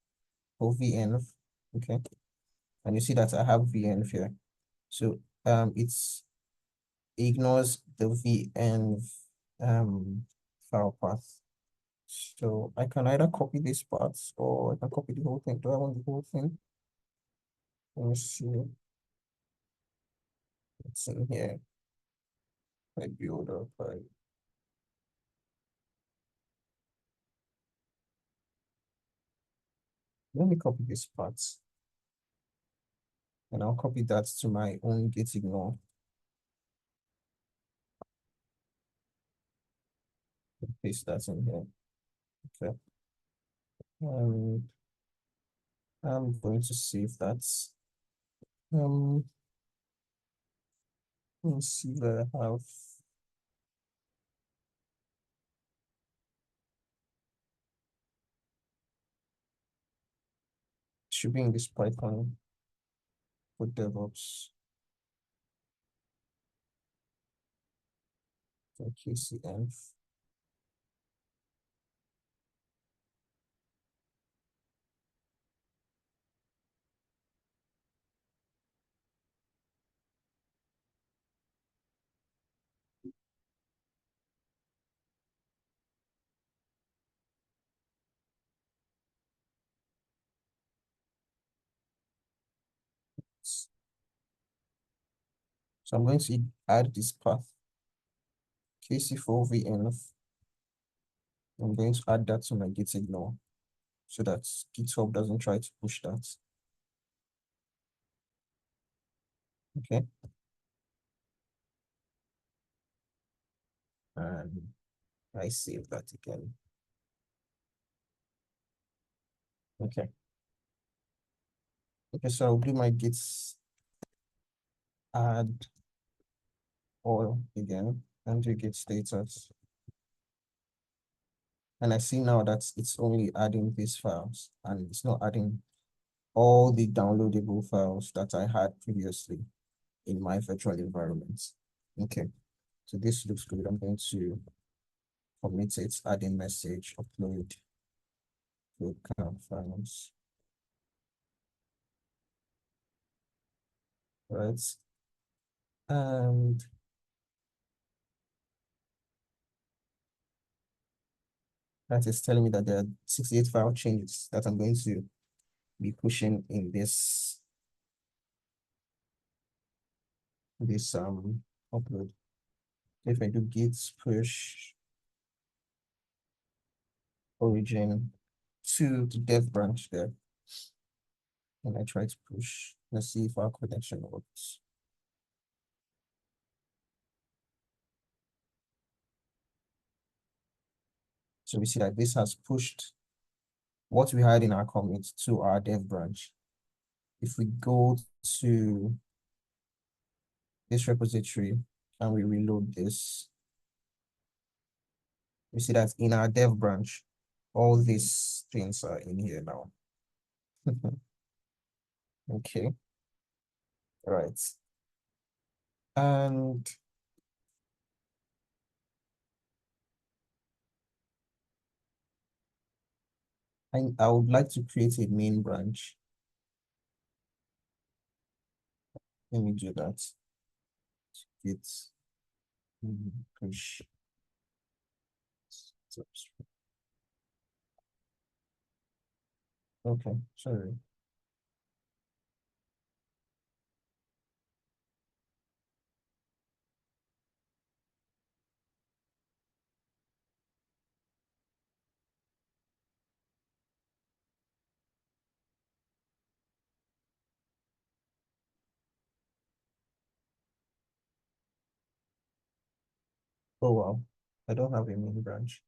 Speaker 1: for venv, okay. And you see that I have venv here. So it ignores the venv file path. So I can either copy these parts or I can copy the whole thing. Do I want the whole thing? Let me see. It's in here. I build up. Let me copy these parts. And I'll copy that to my own git ignore. Paste that in here. Okay. I'm going to save that. Let's see where I have. Should be in this Python for DevOps. For KCF. So I'm going to add this path, KC4VNF. I'm going to add that to my git ignore so that GitHub doesn't try to push that. Okay. And I save that again. Okay. Okay, so I'll do my git add all again. and do git status. And I see now that it's only adding these files and it's not adding all the downloadable files that I had previously in my virtual environment. Okay, so this looks good. I'm going to commit it, adding message, upload KodeCamp files. Right. And that is telling me that there are 68 file changes that I'm going to be pushing in this upload. If I do git push origin to the dev branch there, and I try to push, let's see if our connection works. So we see that this has pushed what we had in our commit to our dev branch. If we go to this repository and we reload this, we see that in our dev branch, all these things are in here now. Okay, right. And I would like to create a main branch. Let me do that. Git push. Okay, sorry. Oh wow, I don't have a main branch.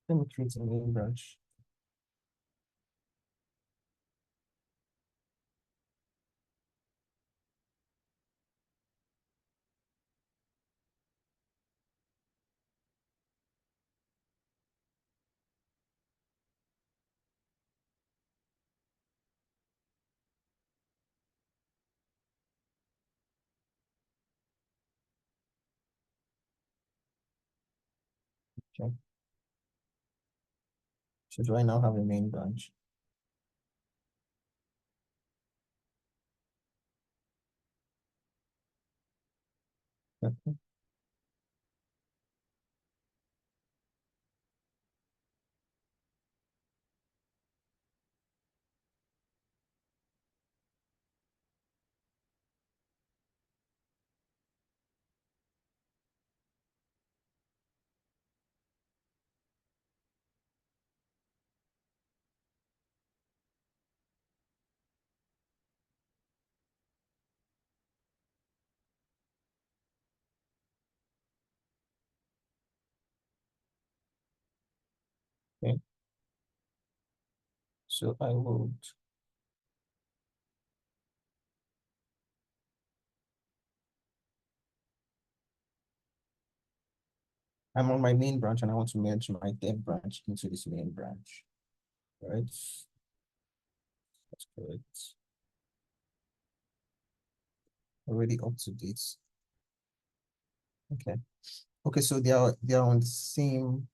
Speaker 1: Let me create a main branch. Okay. So do I now have a main branch? Okay. Okay. So I would I'm on my main branch and I want to merge my dev branch into this main branch. Right? That's correct. Already up to date. Okay. Okay, so they are on the same.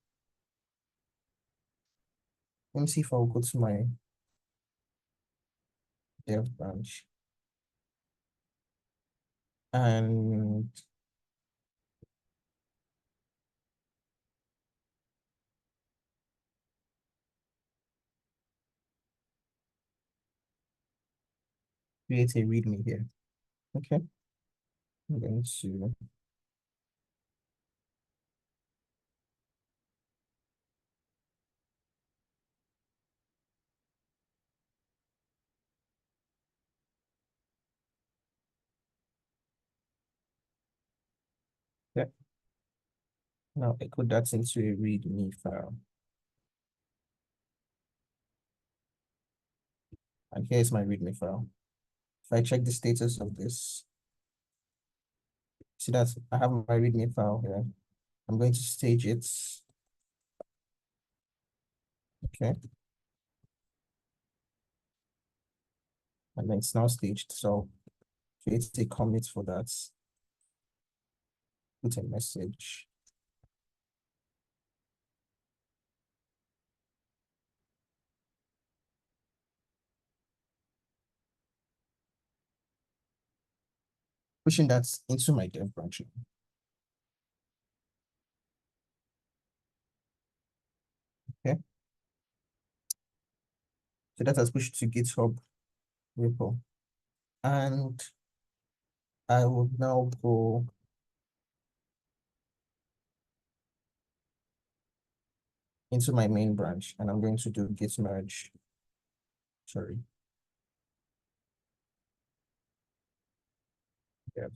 Speaker 1: Let me see if I'll go to my dev branch and create a README here. Okay. I'm going to yeah. Now echo that into a README file. And here's my README file. If I check the status of this, see that I have my README file here. I'm going to stage it. Okay. And then it's now staged. So create a commit for that. Put a message. Pushing that into my dev branch. Okay. So that has pushed to GitHub repo. And I will now go into my main branch and I'm going to do git merge. Sorry. Dev.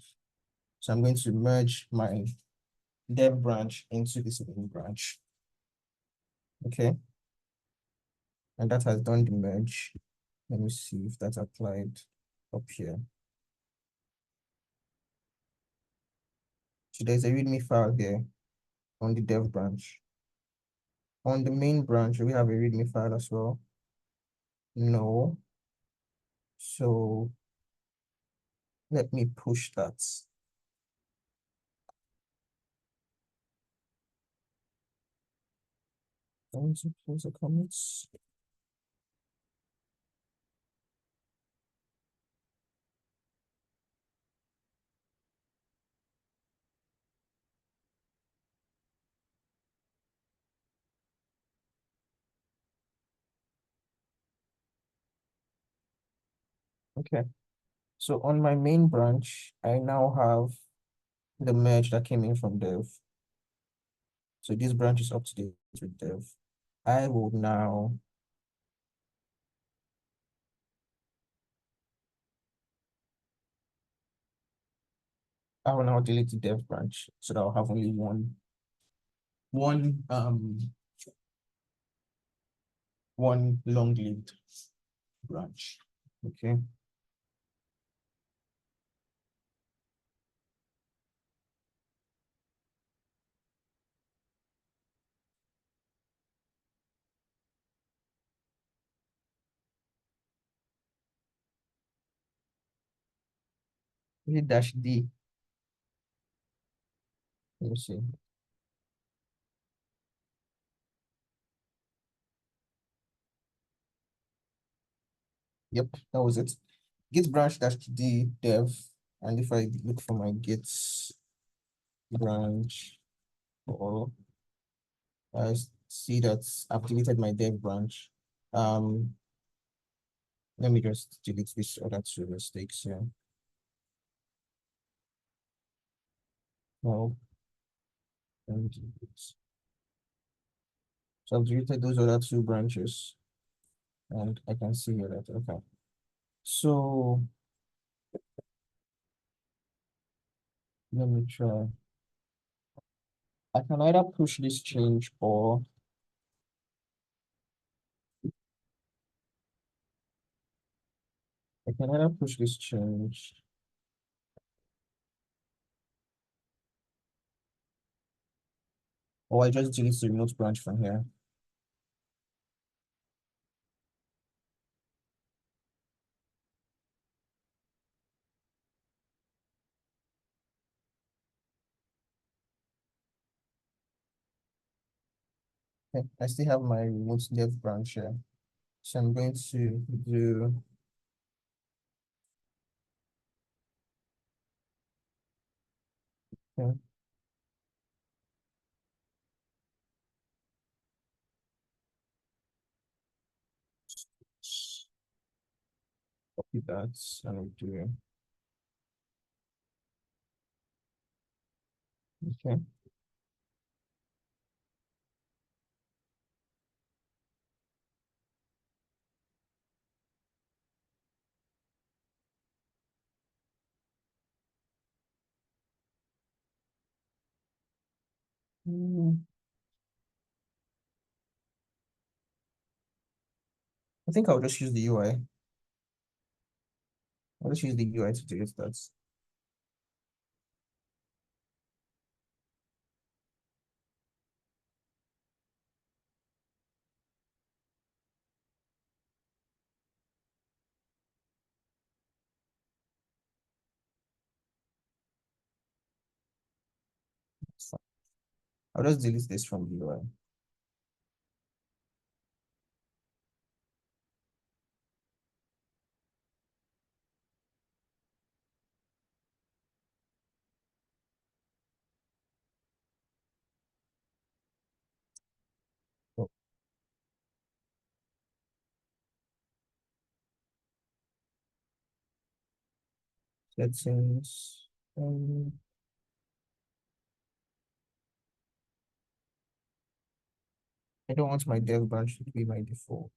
Speaker 1: So I'm going to merge my dev branch into this main branch. Okay. And that has done the merge. Let me see if that's applied up here. So there's a README file here on the dev branch. On the main branch, we have a README file as well. No. So let me push that. Going to close the comments. Okay. So on my main branch, I now have the merge that came in from dev. So this branch is up to date with dev. I will now delete the dev branch so that I'll have only one long-lived branch. Okay. Hit -D. Let me see. Yep, that was it. Git branch -D dev. And if I look for my Git branch, or I see that I've deleted my dev branch. Let me just delete this other two mistakes here. No. So I've deleted those other two branches. And I can see here that, okay. So let me try. I can either push this change or or I just delete the remote branch from here. Okay, I still have my remote dev branch here. So I'm going to do okay. Copy that and we'll do okay. I think I'll just use the UI. I'll just use the UI to delete that. That's fine. I'll just delete this from the UI. Oh, settings. I don't want my dev branch to be my default.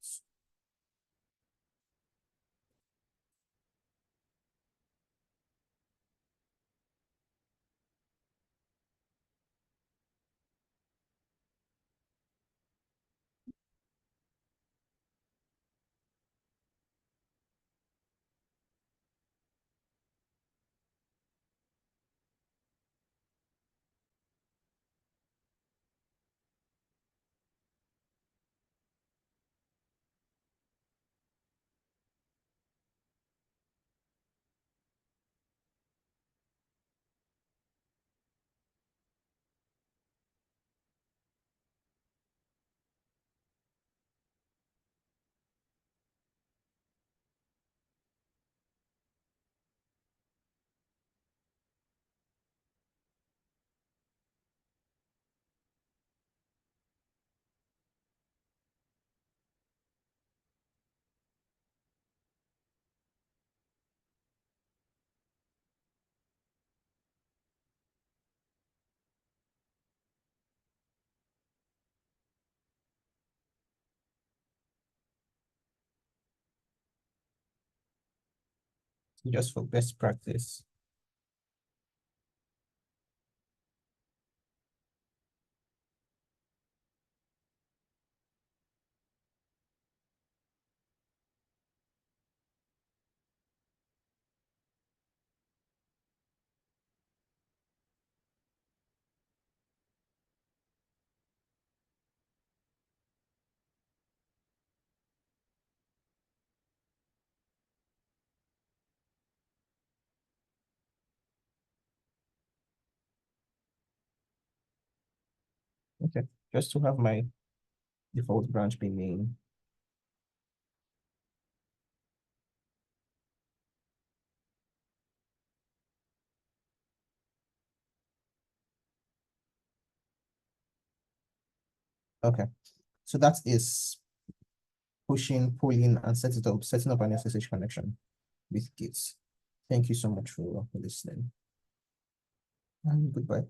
Speaker 1: Just for best practice. Okay, just to have my default branch be main. Okay, so that is pushing, pulling, and setting up an SSH connection with Git. Thank you so much for listening. And goodbye.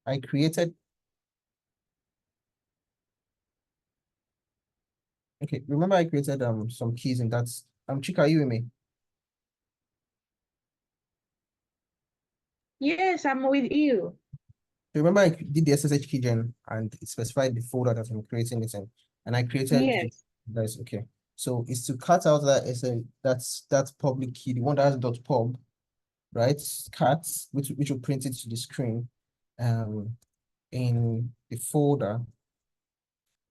Speaker 1: I created. Okay, remember I created some keys and that's Chika, are you with me?
Speaker 3: Yes, I'm with you.
Speaker 1: Remember I did the SSH key gen and it specified the folder that I'm creating it in, and I created
Speaker 3: Yes.
Speaker 1: that's okay. So it's to cut out that's public key, the one that has .pub, right? Cat, which will print it to the screen, in the folder,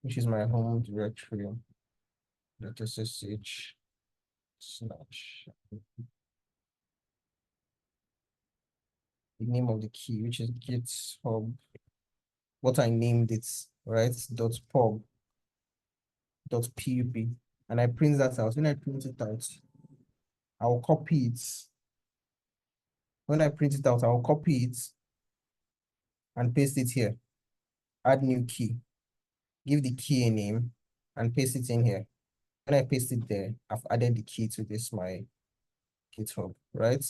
Speaker 1: which is my home directory. .ssh slash the name of the key, which is GitHub. What I named it, right? .pub, .pub, and I print that out. When I print it out, I'll copy it. When I print it out, I'll copy it and paste it here. Add new key. Give the key a name and paste it in here. When I paste it there, I've added the key to this my GitHub, right?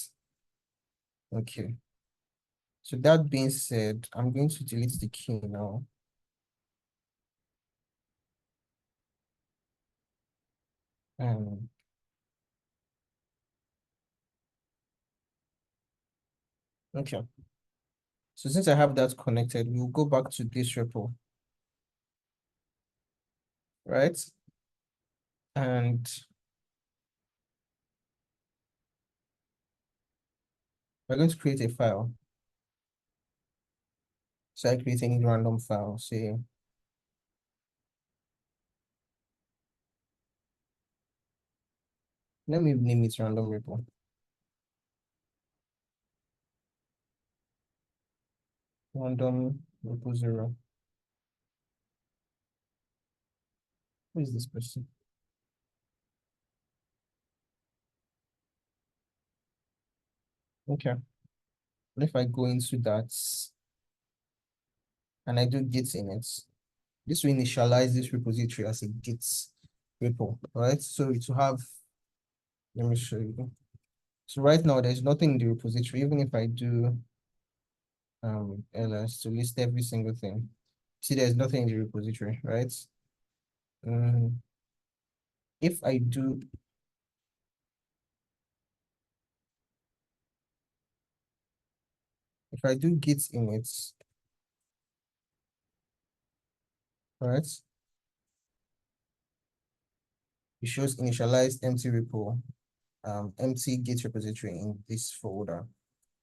Speaker 1: Okay. So that being said, I'm going to delete the key now. Okay. So since I have that connected, we'll go back to this repo, right? And we're going to create a file. So I create any random file, say, let me name it random repo. Random repo 0. Who is this person? Okay. And if I go into that and I do git in it, this will initialize this repository as a git repo, right? So it will have, let me show you. So right now there's nothing in the repository, even if I do ls to list every single thing. See, there's nothing in the repository, right? If I do git init, right? It shows initialized empty repo, empty git repository in this folder.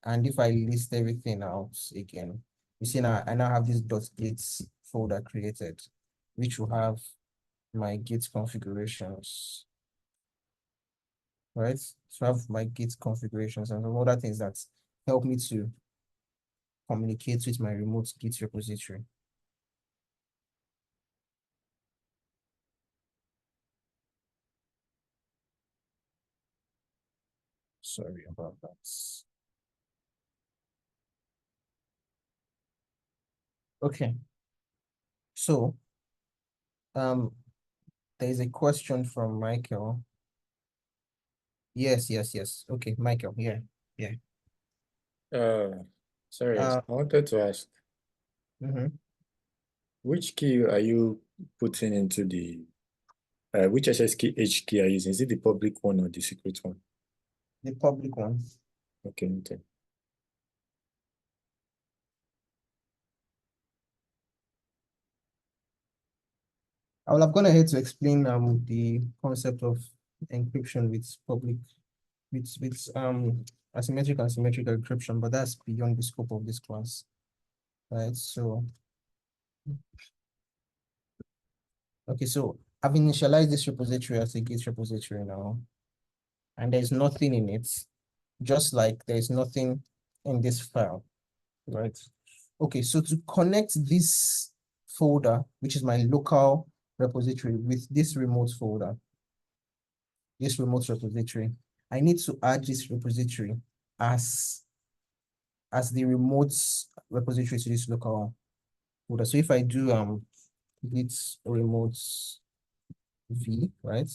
Speaker 1: And if I list everything out again, you see now I now have this .git folder created, which will have my git configurations, right? So I have my git configurations and some other things that help me to communicate with my remote git repository. Sorry about that. Okay. So there is a question from Michael. Yes. Okay, Michael, yeah.
Speaker 2: Sorry, I
Speaker 1: Uh,
Speaker 2: wanted to ask,
Speaker 1: mhm.
Speaker 2: which key are you putting into the, which SSH key are you using? Is it the public one or the secret one?
Speaker 1: The public one.
Speaker 2: Okay.
Speaker 1: I will have gone ahead to explain the concept of encryption with public with asymmetric and symmetric encryption, but that's beyond the scope of this class, right? So okay, so I've initialized this repository as a Git repository now, and there's nothing in it, just like there's nothing in this file, right? Okay, so to connect this folder, which is my local repository, with this remote folder, this remote repository, I need to add this repository as the remote repository to this local folder. So if I do git remote v, right?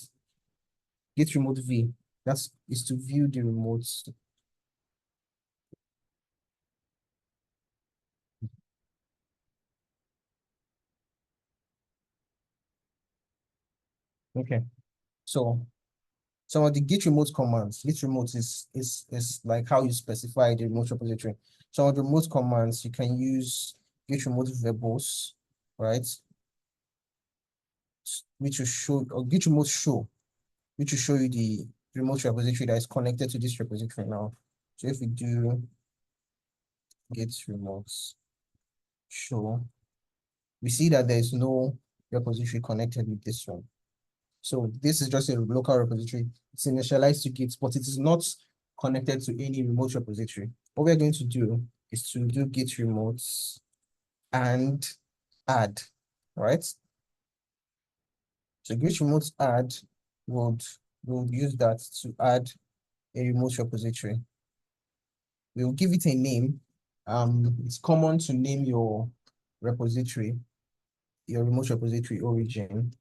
Speaker 1: Git remote v, that's is to view the remote. Okay, so some of the git remote commands, git remote is like how you specify the remote repository. Some of the remote commands you can use git remote verbose, right? Which will show, or git remote show, which will show you the remote repository that is connected to this repository now. So if we do git remote show, we see that there is no repository connected with this one. So this is just a local repository. It's initialized to Git, but it is not connected to any remote repository. What we're going to do is to do git remotes and add, right? So git remotes add would use that to add a remote repository. We will give it a name. It's common to name your repository, your remote repository origin,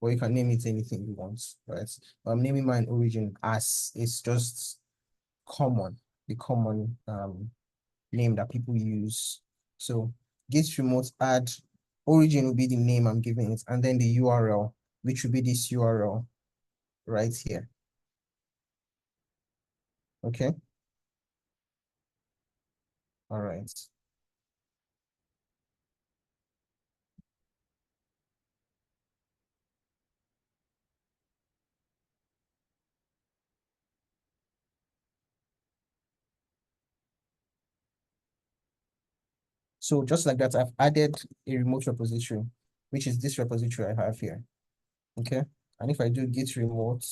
Speaker 1: or you can name it anything you want, right? I'm naming mine origin as it's just common, the common name that people use. So git remote add origin will be the name I'm giving it, and then the URL, which will be this URL right here. Okay. All right. So just like that, I've added a remote repository, which is this repository I have here. Okay. And if I do git remote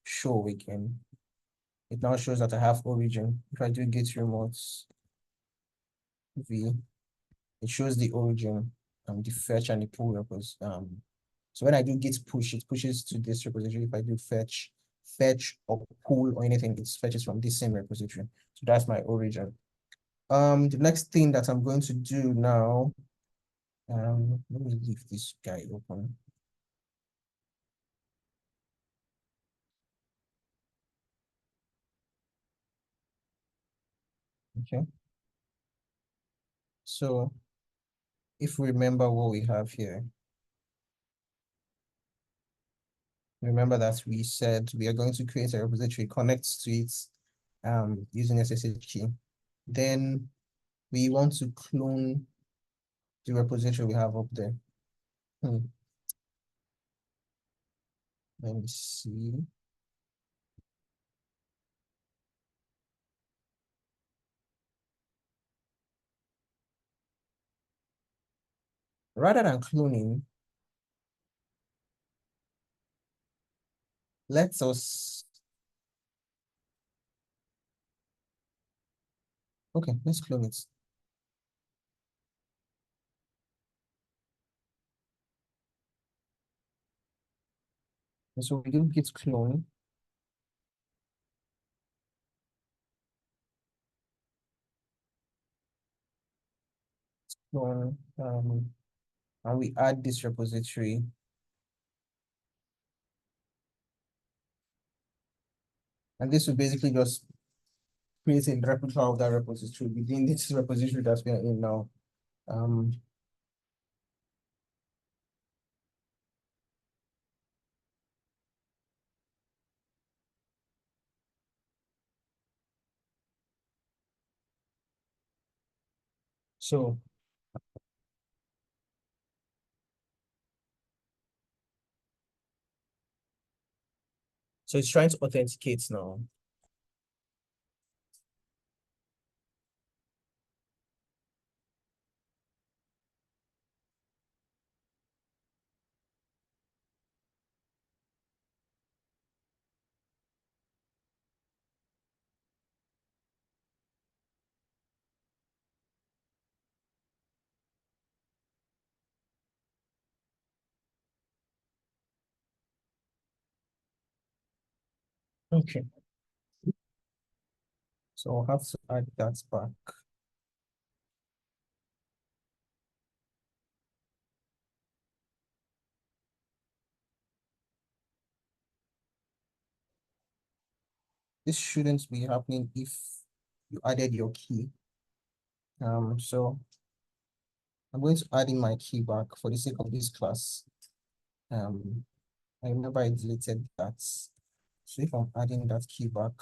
Speaker 1: show again, it now shows that I have origin. If I do git remote v, it shows the origin, the fetch and the pull repos. So when I do git push, it pushes to this repository. If I do fetch or pull or anything, it fetches from this same repository. So that's my origin. The next thing that I'm going to do now, let me leave this guy open. Okay. So if we remember what we have here, remember that we said we are going to create a repository, connects to it using SSH key. Then we want to clone the repository we have up there. Let me see. Rather than cloning, let's us, okay, let's clone it. And so we do git clone. Clone, and we add this repository. And this will basically just create a replica of that repository within this repository that we are in now. So it's trying to authenticate now. Okay. So I'll have to add that back. This shouldn't be happening if you added your key. So I'm going to add in my key back for the sake of this class. I remember I deleted that. So if I'm adding that key back,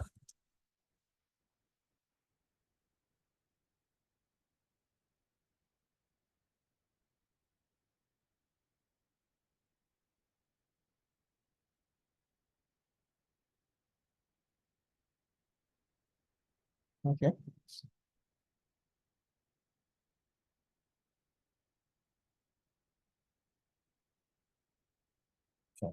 Speaker 1: okay. Okay.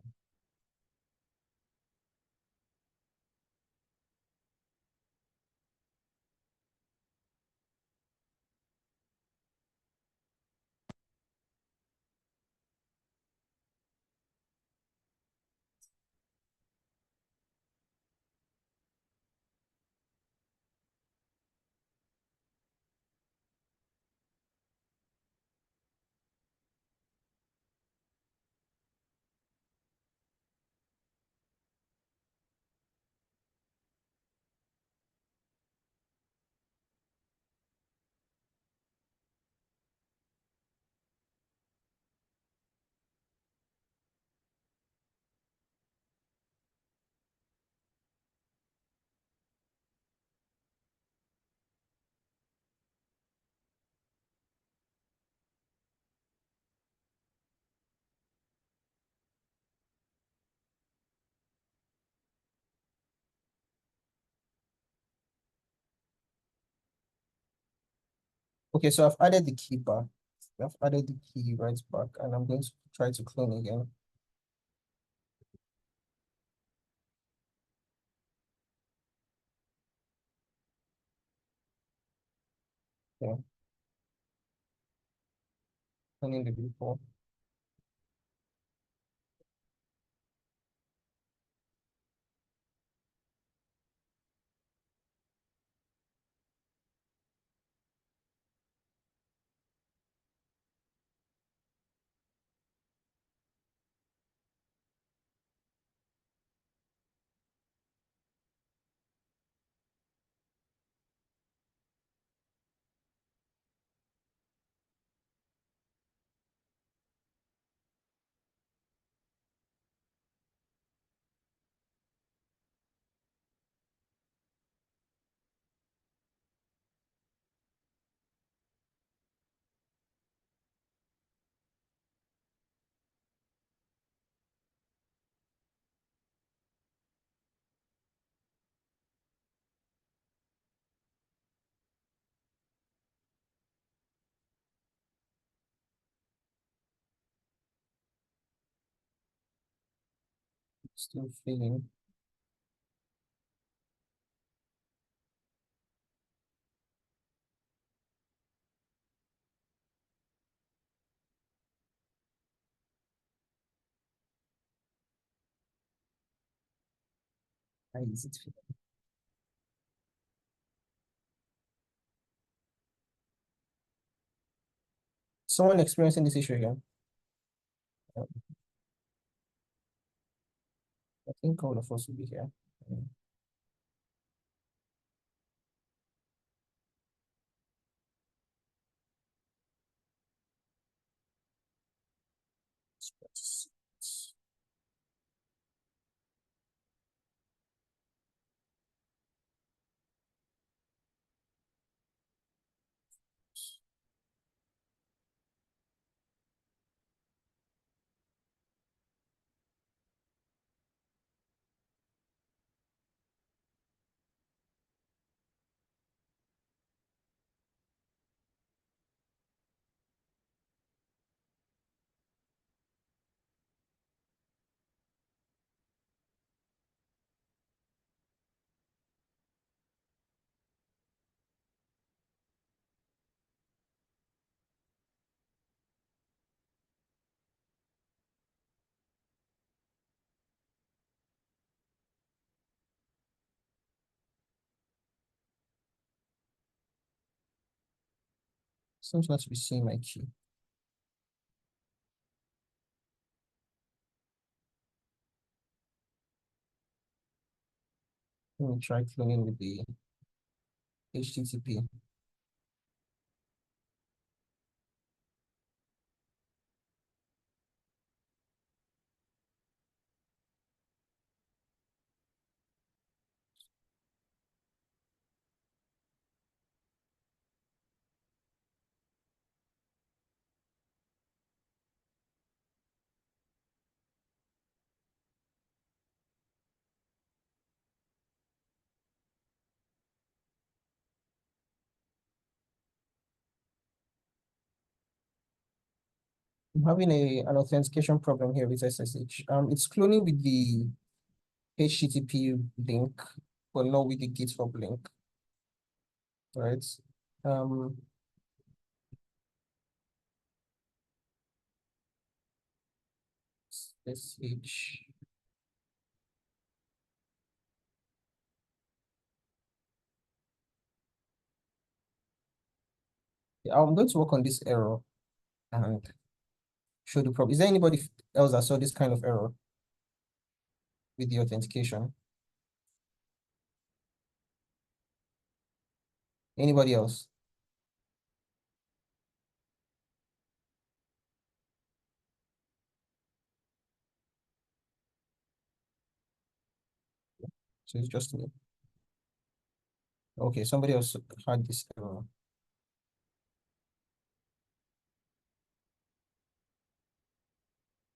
Speaker 1: Okay, so I've added the key back. I've added the key right back, and I'm going to try to clone again. Yeah, cloning the before. Still feeling. How is it feeling? Someone experiencing this issue here? I think all of us will be here. Seems not to be seeing my key. Let me try cloning with the HTTP. I'm having an authentication problem here with SSH. It's cloning with the HTTP link, but not with the GitHub link, right? Um, SSH. Yeah, I'm going to work on this error and show the problem. Is there anybody else that saw this kind of error with the authentication? Anybody else? So it's just me. Okay, somebody else had this error.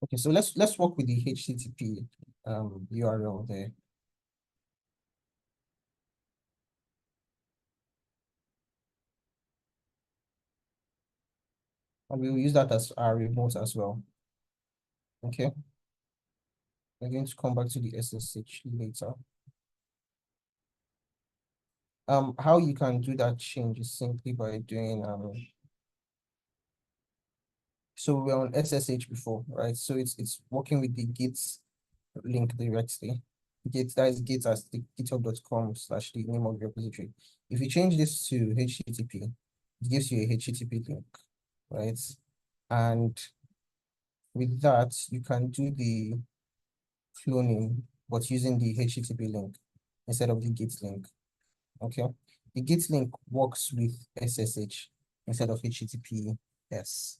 Speaker 1: Okay, so let's work with the HTTP URL there. And we will use that as our remote as well. Okay. We're going to come back to the SSH later. How you can do that change is simply by doing so we're on SSH before, right? So it's working with the Git link directly. Git, that is Git as the github.com/ the name of the repository. If you change this to HTTP, it gives you a HTTP link, right? And with that, you can do the cloning, but using the HTTP link instead of the Git link. Okay. The Git link works with SSH instead of HTTPS.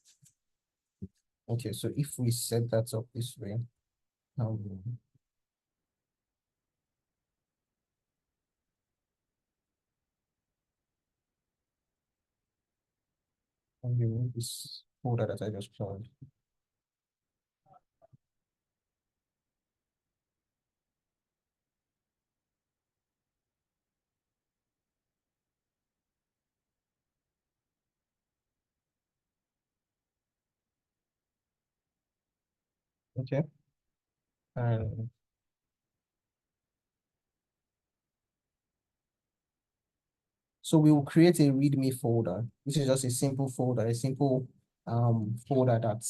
Speaker 1: Okay, so if we set that up this way, um, and remove this folder that I just cloned. Okay. And so we will create a README folder, which is just a simple folder, a simple folder that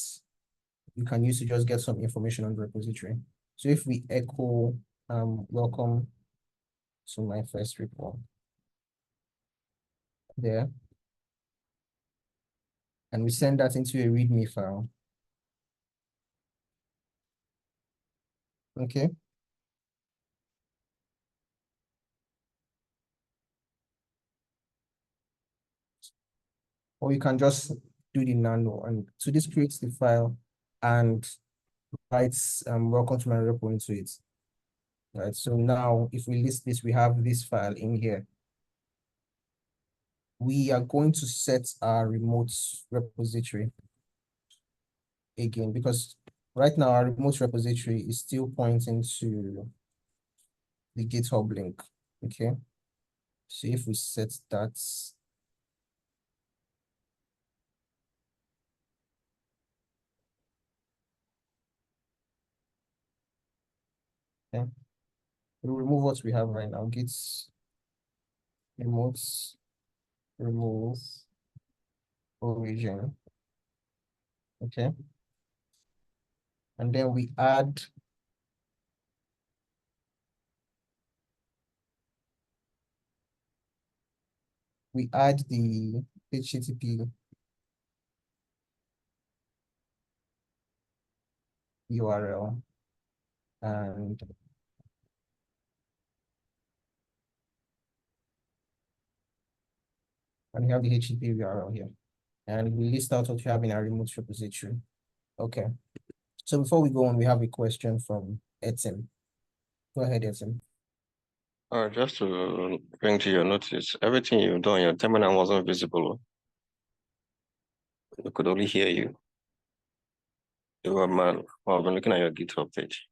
Speaker 1: you can use to just get some information on the repository. So if we echo welcome to my first report there, and we send that into a README file. Okay. Or you can just do the nano, and so this creates the file and writes welcome to my repo into it. Right. So now if we list this, we have this file in here. We are going to set our remote repository again, because right now our remote repository is still pointing to the GitHub link. Okay. So if we set that, okay, we'll remove what we have right now. Git remote remove origin. Okay. And then we add the HTTP URL and we have the HTTP URL here. And we list out what you have in our remote repository. Okay. So before we go on, we have a question from Etim. Go ahead, Etim.
Speaker 4: Just to bring to your notice, everything you've done, your terminal wasn't visible. We could only hear you. You were man. Well, I've been looking at your GitHub page.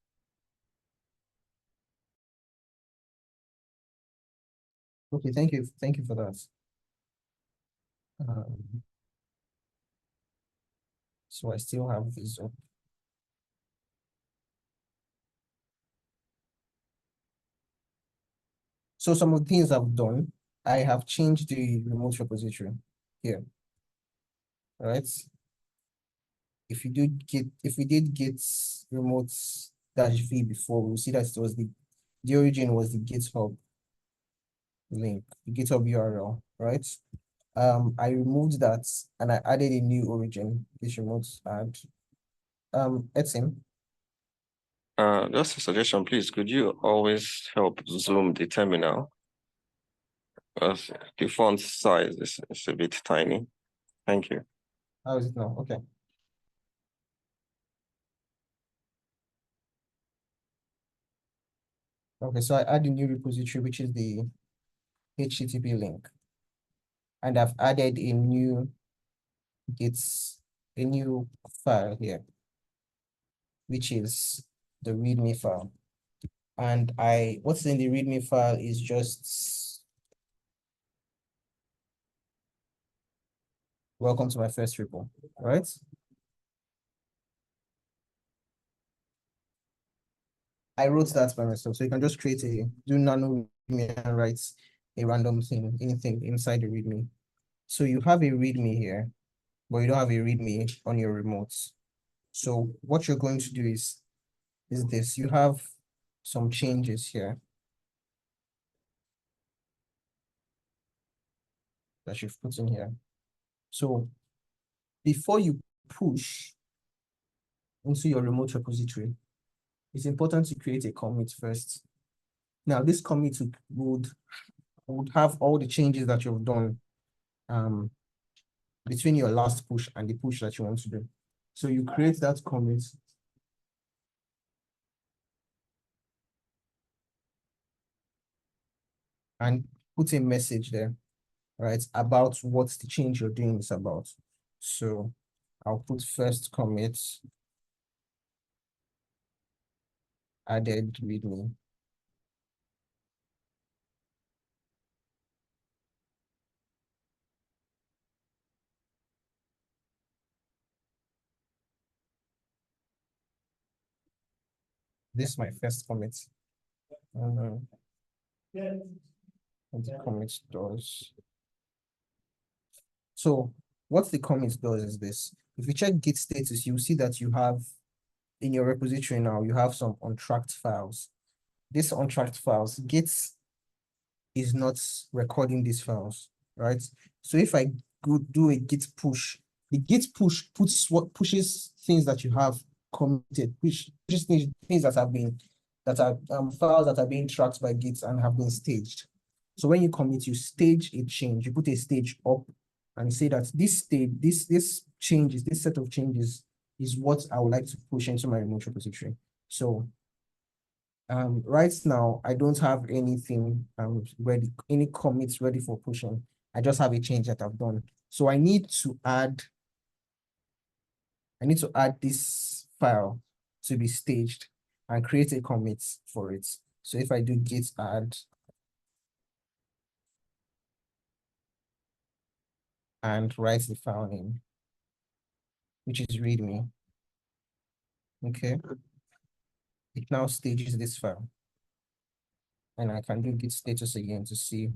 Speaker 1: Okay, thank you. Thank you for that. So I still have this up. So some of the things I've done, I have changed the remote repository here. All right. If we did git remote -v before, we'll see that it was the origin was the GitHub link, the GitHub URL, right? I removed that and I added a new origin, this remote add. Etim,
Speaker 4: Just a suggestion, please. Could you always help zoom the terminal? Because the font size is a bit tiny. Thank you.
Speaker 1: how is it now? Okay. Okay, so I add a new repository, which is the HTTP link. And I've added a new file here, which is the README file. And what's in the README file is just welcome to my first repo, right? I wrote that by myself, so you can just do nano README and write a random thing, anything inside the README. So you have a README here, but you don't have a README on your remotes. So what you're going to do is this. You have some changes here that you've put in here. So before you push into your remote repository, it's important to create a commit first. Now, this commit would have all the changes that you've done between your last push and the push that you want to do. So you create that commit. And put a message there, right, about what the change you're doing is about. So I'll put first commit added README. This is my first commit. What the commit does. So what the commit does is this. If you check Git status, you'll see that you have in your repository now, you have some untracked files. These untracked files, Git is not recording these files, right? So if I go do a Git push, the Git push pushes things that you have committed, pushes things that are files that are being tracked by Git and have been staged. So when you commit, you stage a change, you put a stage up and say that this set of changes is what I would like to push into my remote repository. So right now, I don't have anything ready, any commits ready for pushing. I just have a change that I've done. So I need to add this file to be staged and create a commit for it. So if I do git add and write the file name, which is readme, okay, it now stages this file. And I can do git status again to see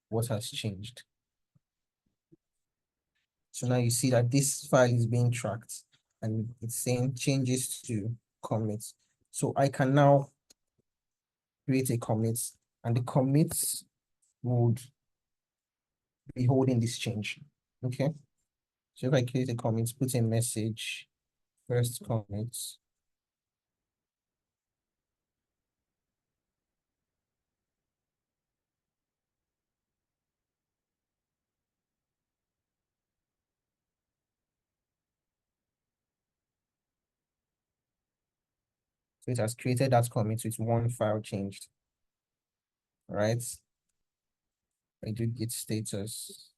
Speaker 1: what has changed. So now you see that this file is being tracked and it's saying changes to commits. So I can now create a commit and the commits would be holding this change. Okay. So if I create a commit, put a message, first commit. So it has created that commit with one file changed. All right. I do git status.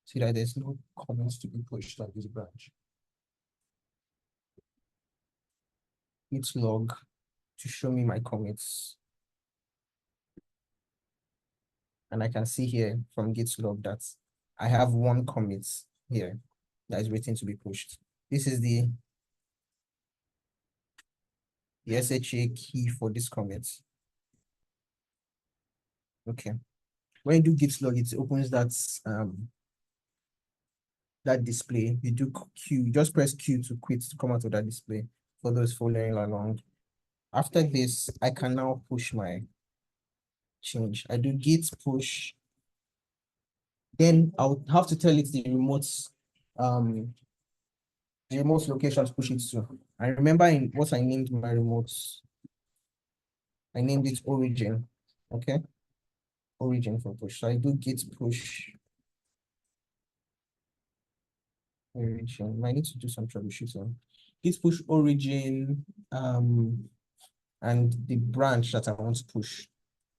Speaker 1: See that there's no comments to be pushed on this branch. Git log to show me my commits. And I can see here from git log that I have one commit here. that is waiting to be pushed. This is the SHA key for this commit. Okay. When you do git log, it opens that display. You do Q, just press Q to quit to come out of that display for those following along. After this, I can now push my change. I do git push. Then I'll have to tell it the remote location to push it to. I remember in what I named my remotes. I named it origin. Okay. Origin for push. So I do git push origin. I need to do some troubleshooting. Git push origin and the branch that I want to push,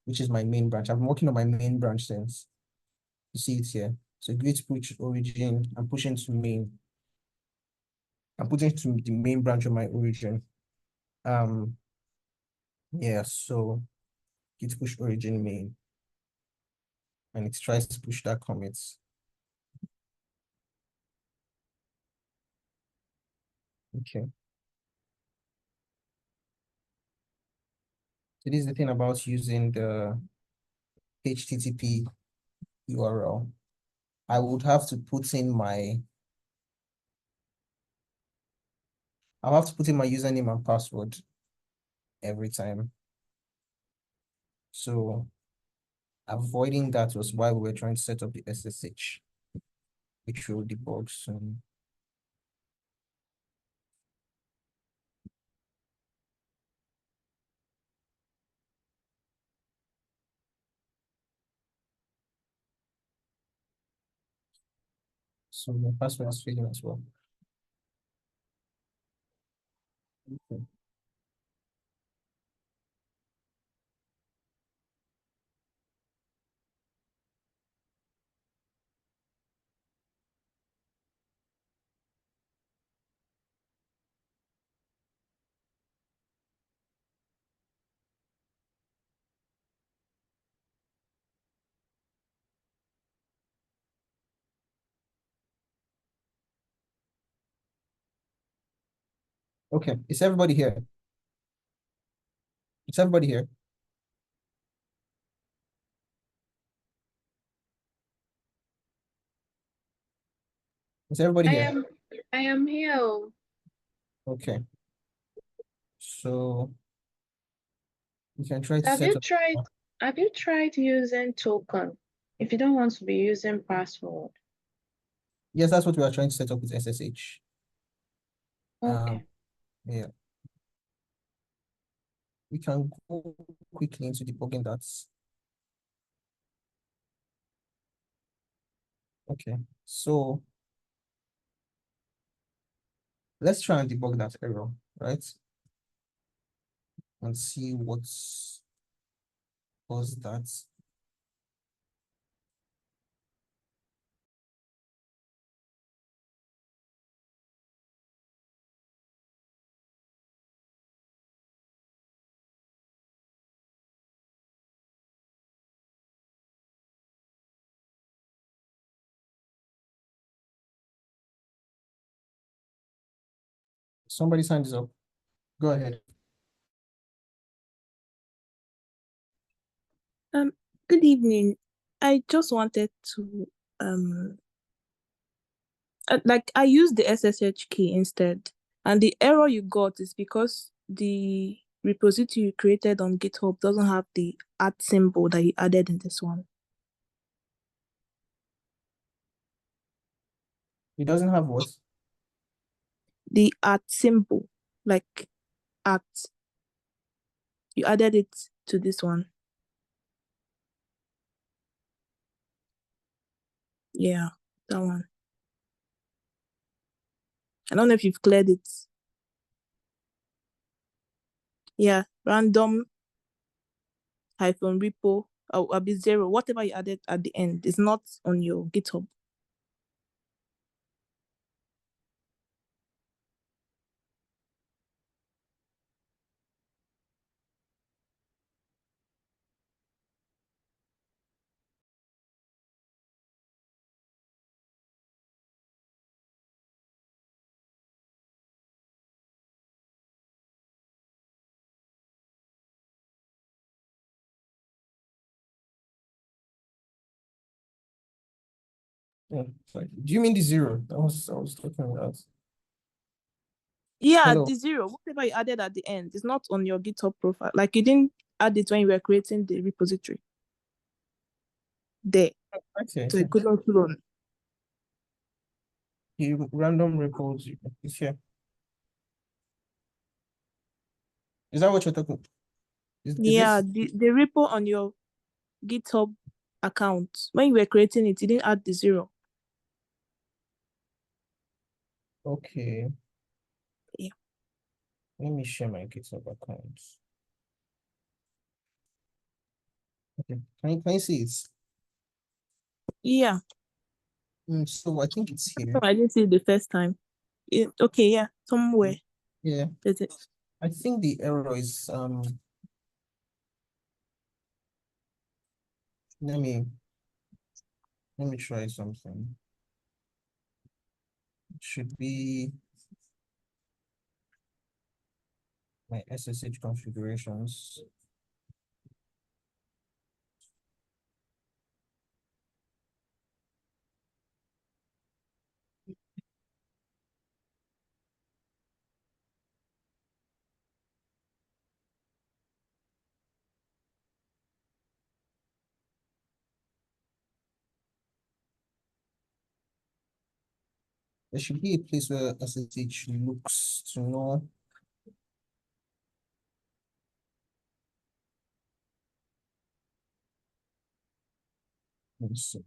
Speaker 1: which is my main branch. I've been working on my main branch since. You see it here. So git push origin. I'm pushing to main. I'm putting it to the main branch of my origin. Yeah, so git push origin main. And it tries to push that commit. Okay. So this is the thing about using the HTTP URL. I would have to put in I'll have to put in my username and password every time. So avoiding that was why we were trying to set up the SSH, which will debug soon. So my password is failing as well. Okay. Okay, is everybody here? Is everybody here? Is everybody
Speaker 3: I
Speaker 1: here?
Speaker 3: am I am here. Oh.
Speaker 1: Okay. So we can try to
Speaker 3: Have
Speaker 1: set
Speaker 3: you
Speaker 1: up.
Speaker 3: tried using token if you don't want to be using password?
Speaker 1: Yes, that's what we are trying to set up with SSH.
Speaker 3: Okay.
Speaker 1: Yeah. We can go quickly into debugging that. Okay, so let's try and debug that error, right? And see what's caused that. Somebody sign this up. Go ahead.
Speaker 6: Good evening. I just wanted to like I used the SSH key instead, and the error you got is because the repository you created on GitHub doesn't have the @ symbol that you added in this one.
Speaker 1: It doesn't have what?
Speaker 6: The @ symbol, like @ you added it to this one. Yeah, that one. I don't know if you've cleared it. Yeah, random -repo or be 0, whatever you added at the end is not on your GitHub.
Speaker 1: Yeah, sorry. Do you mean the zero? I was talking about.
Speaker 6: Yeah,
Speaker 1: Hello.
Speaker 6: the zero, whatever you added at the end, is not on your GitHub profile. Like you didn't add it when you were creating the repository. There.
Speaker 1: Okay.
Speaker 6: So it couldn't clone.
Speaker 1: The random repos is here. Is that what you're talking? Is
Speaker 6: Yeah,
Speaker 1: this
Speaker 6: the repo on your GitHub account, when you were creating it, you didn't add the zero.
Speaker 1: okay?
Speaker 6: Yeah.
Speaker 1: Let me share my GitHub account. Okay. Can you see it?
Speaker 6: Yeah.
Speaker 1: So I think it's here.
Speaker 6: No, I didn't see it the first time. Okay, yeah, somewhere.
Speaker 1: Yeah.
Speaker 6: Is it?
Speaker 1: I think the error is let me try something. It should be my SSH configurations. There should be a place where SSH looks to know. Let me see.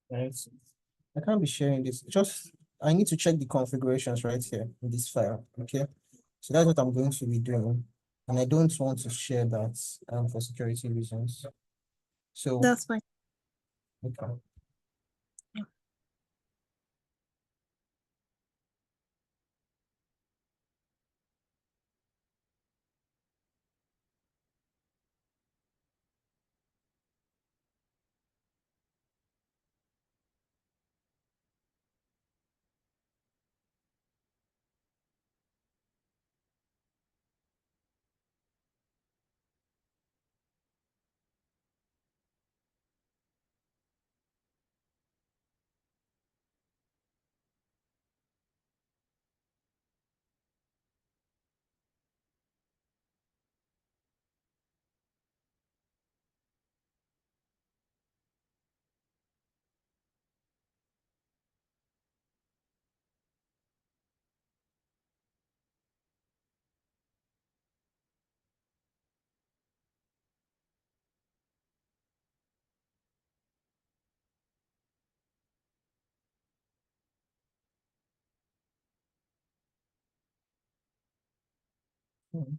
Speaker 1: Right. I can't be sharing this. Just I need to check the configurations right here in this file. Okay. So that's what I'm going to be doing. And I don't want to share that for security reasons. So
Speaker 6: That's fine.
Speaker 1: okay. Hmm.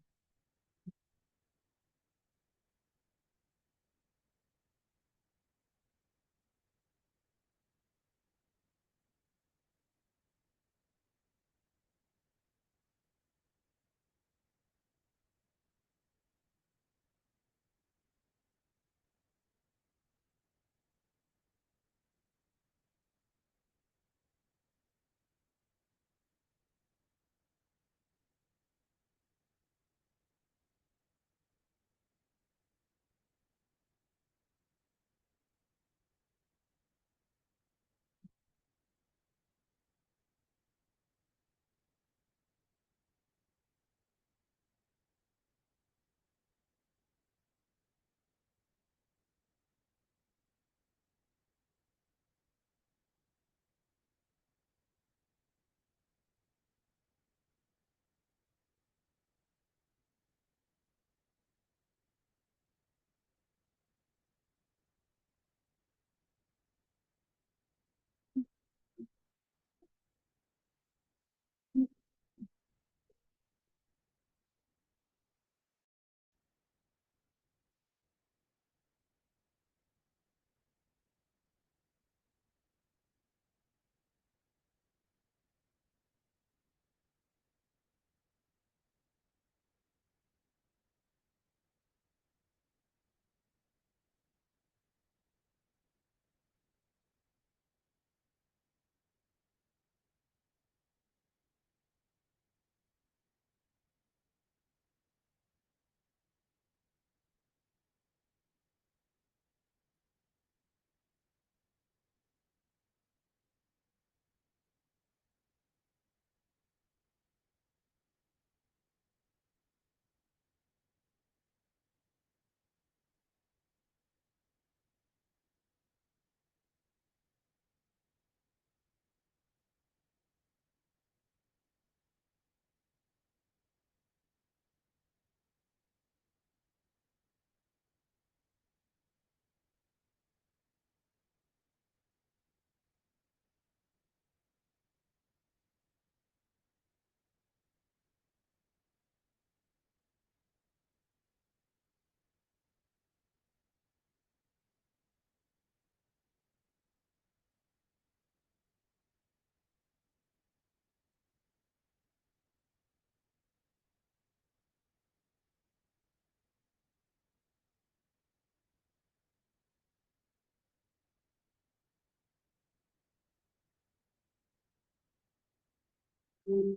Speaker 1: Hmm.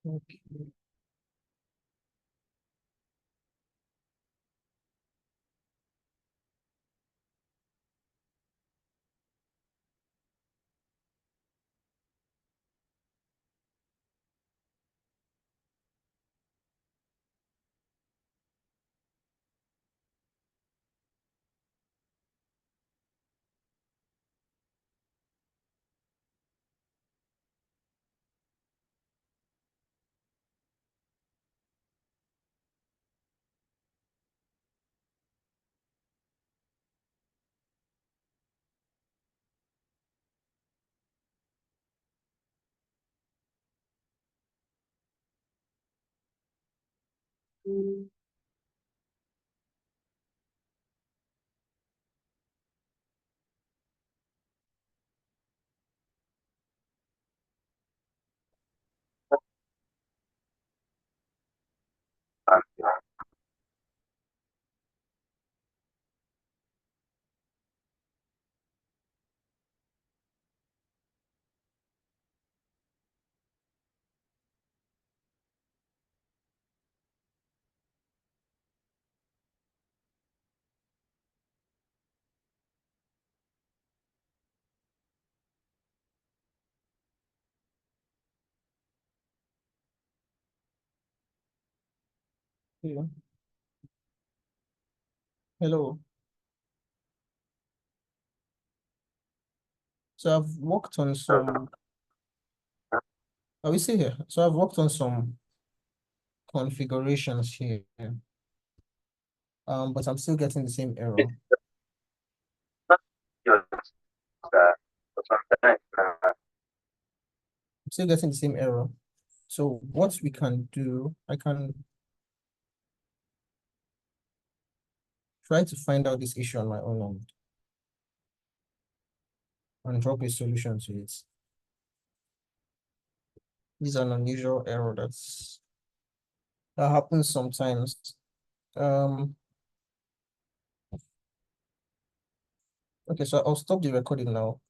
Speaker 1: Okay. Yeah. Hello. So I've worked on some. Are we still here? So I've worked on some configurations here. But I'm still getting the same error. I'm still getting the same error. So what we can do, I can try to find out this issue on my own end and drop a solution to it. This is an unusual error that happens sometimes. Okay, so I'll stop the recording now.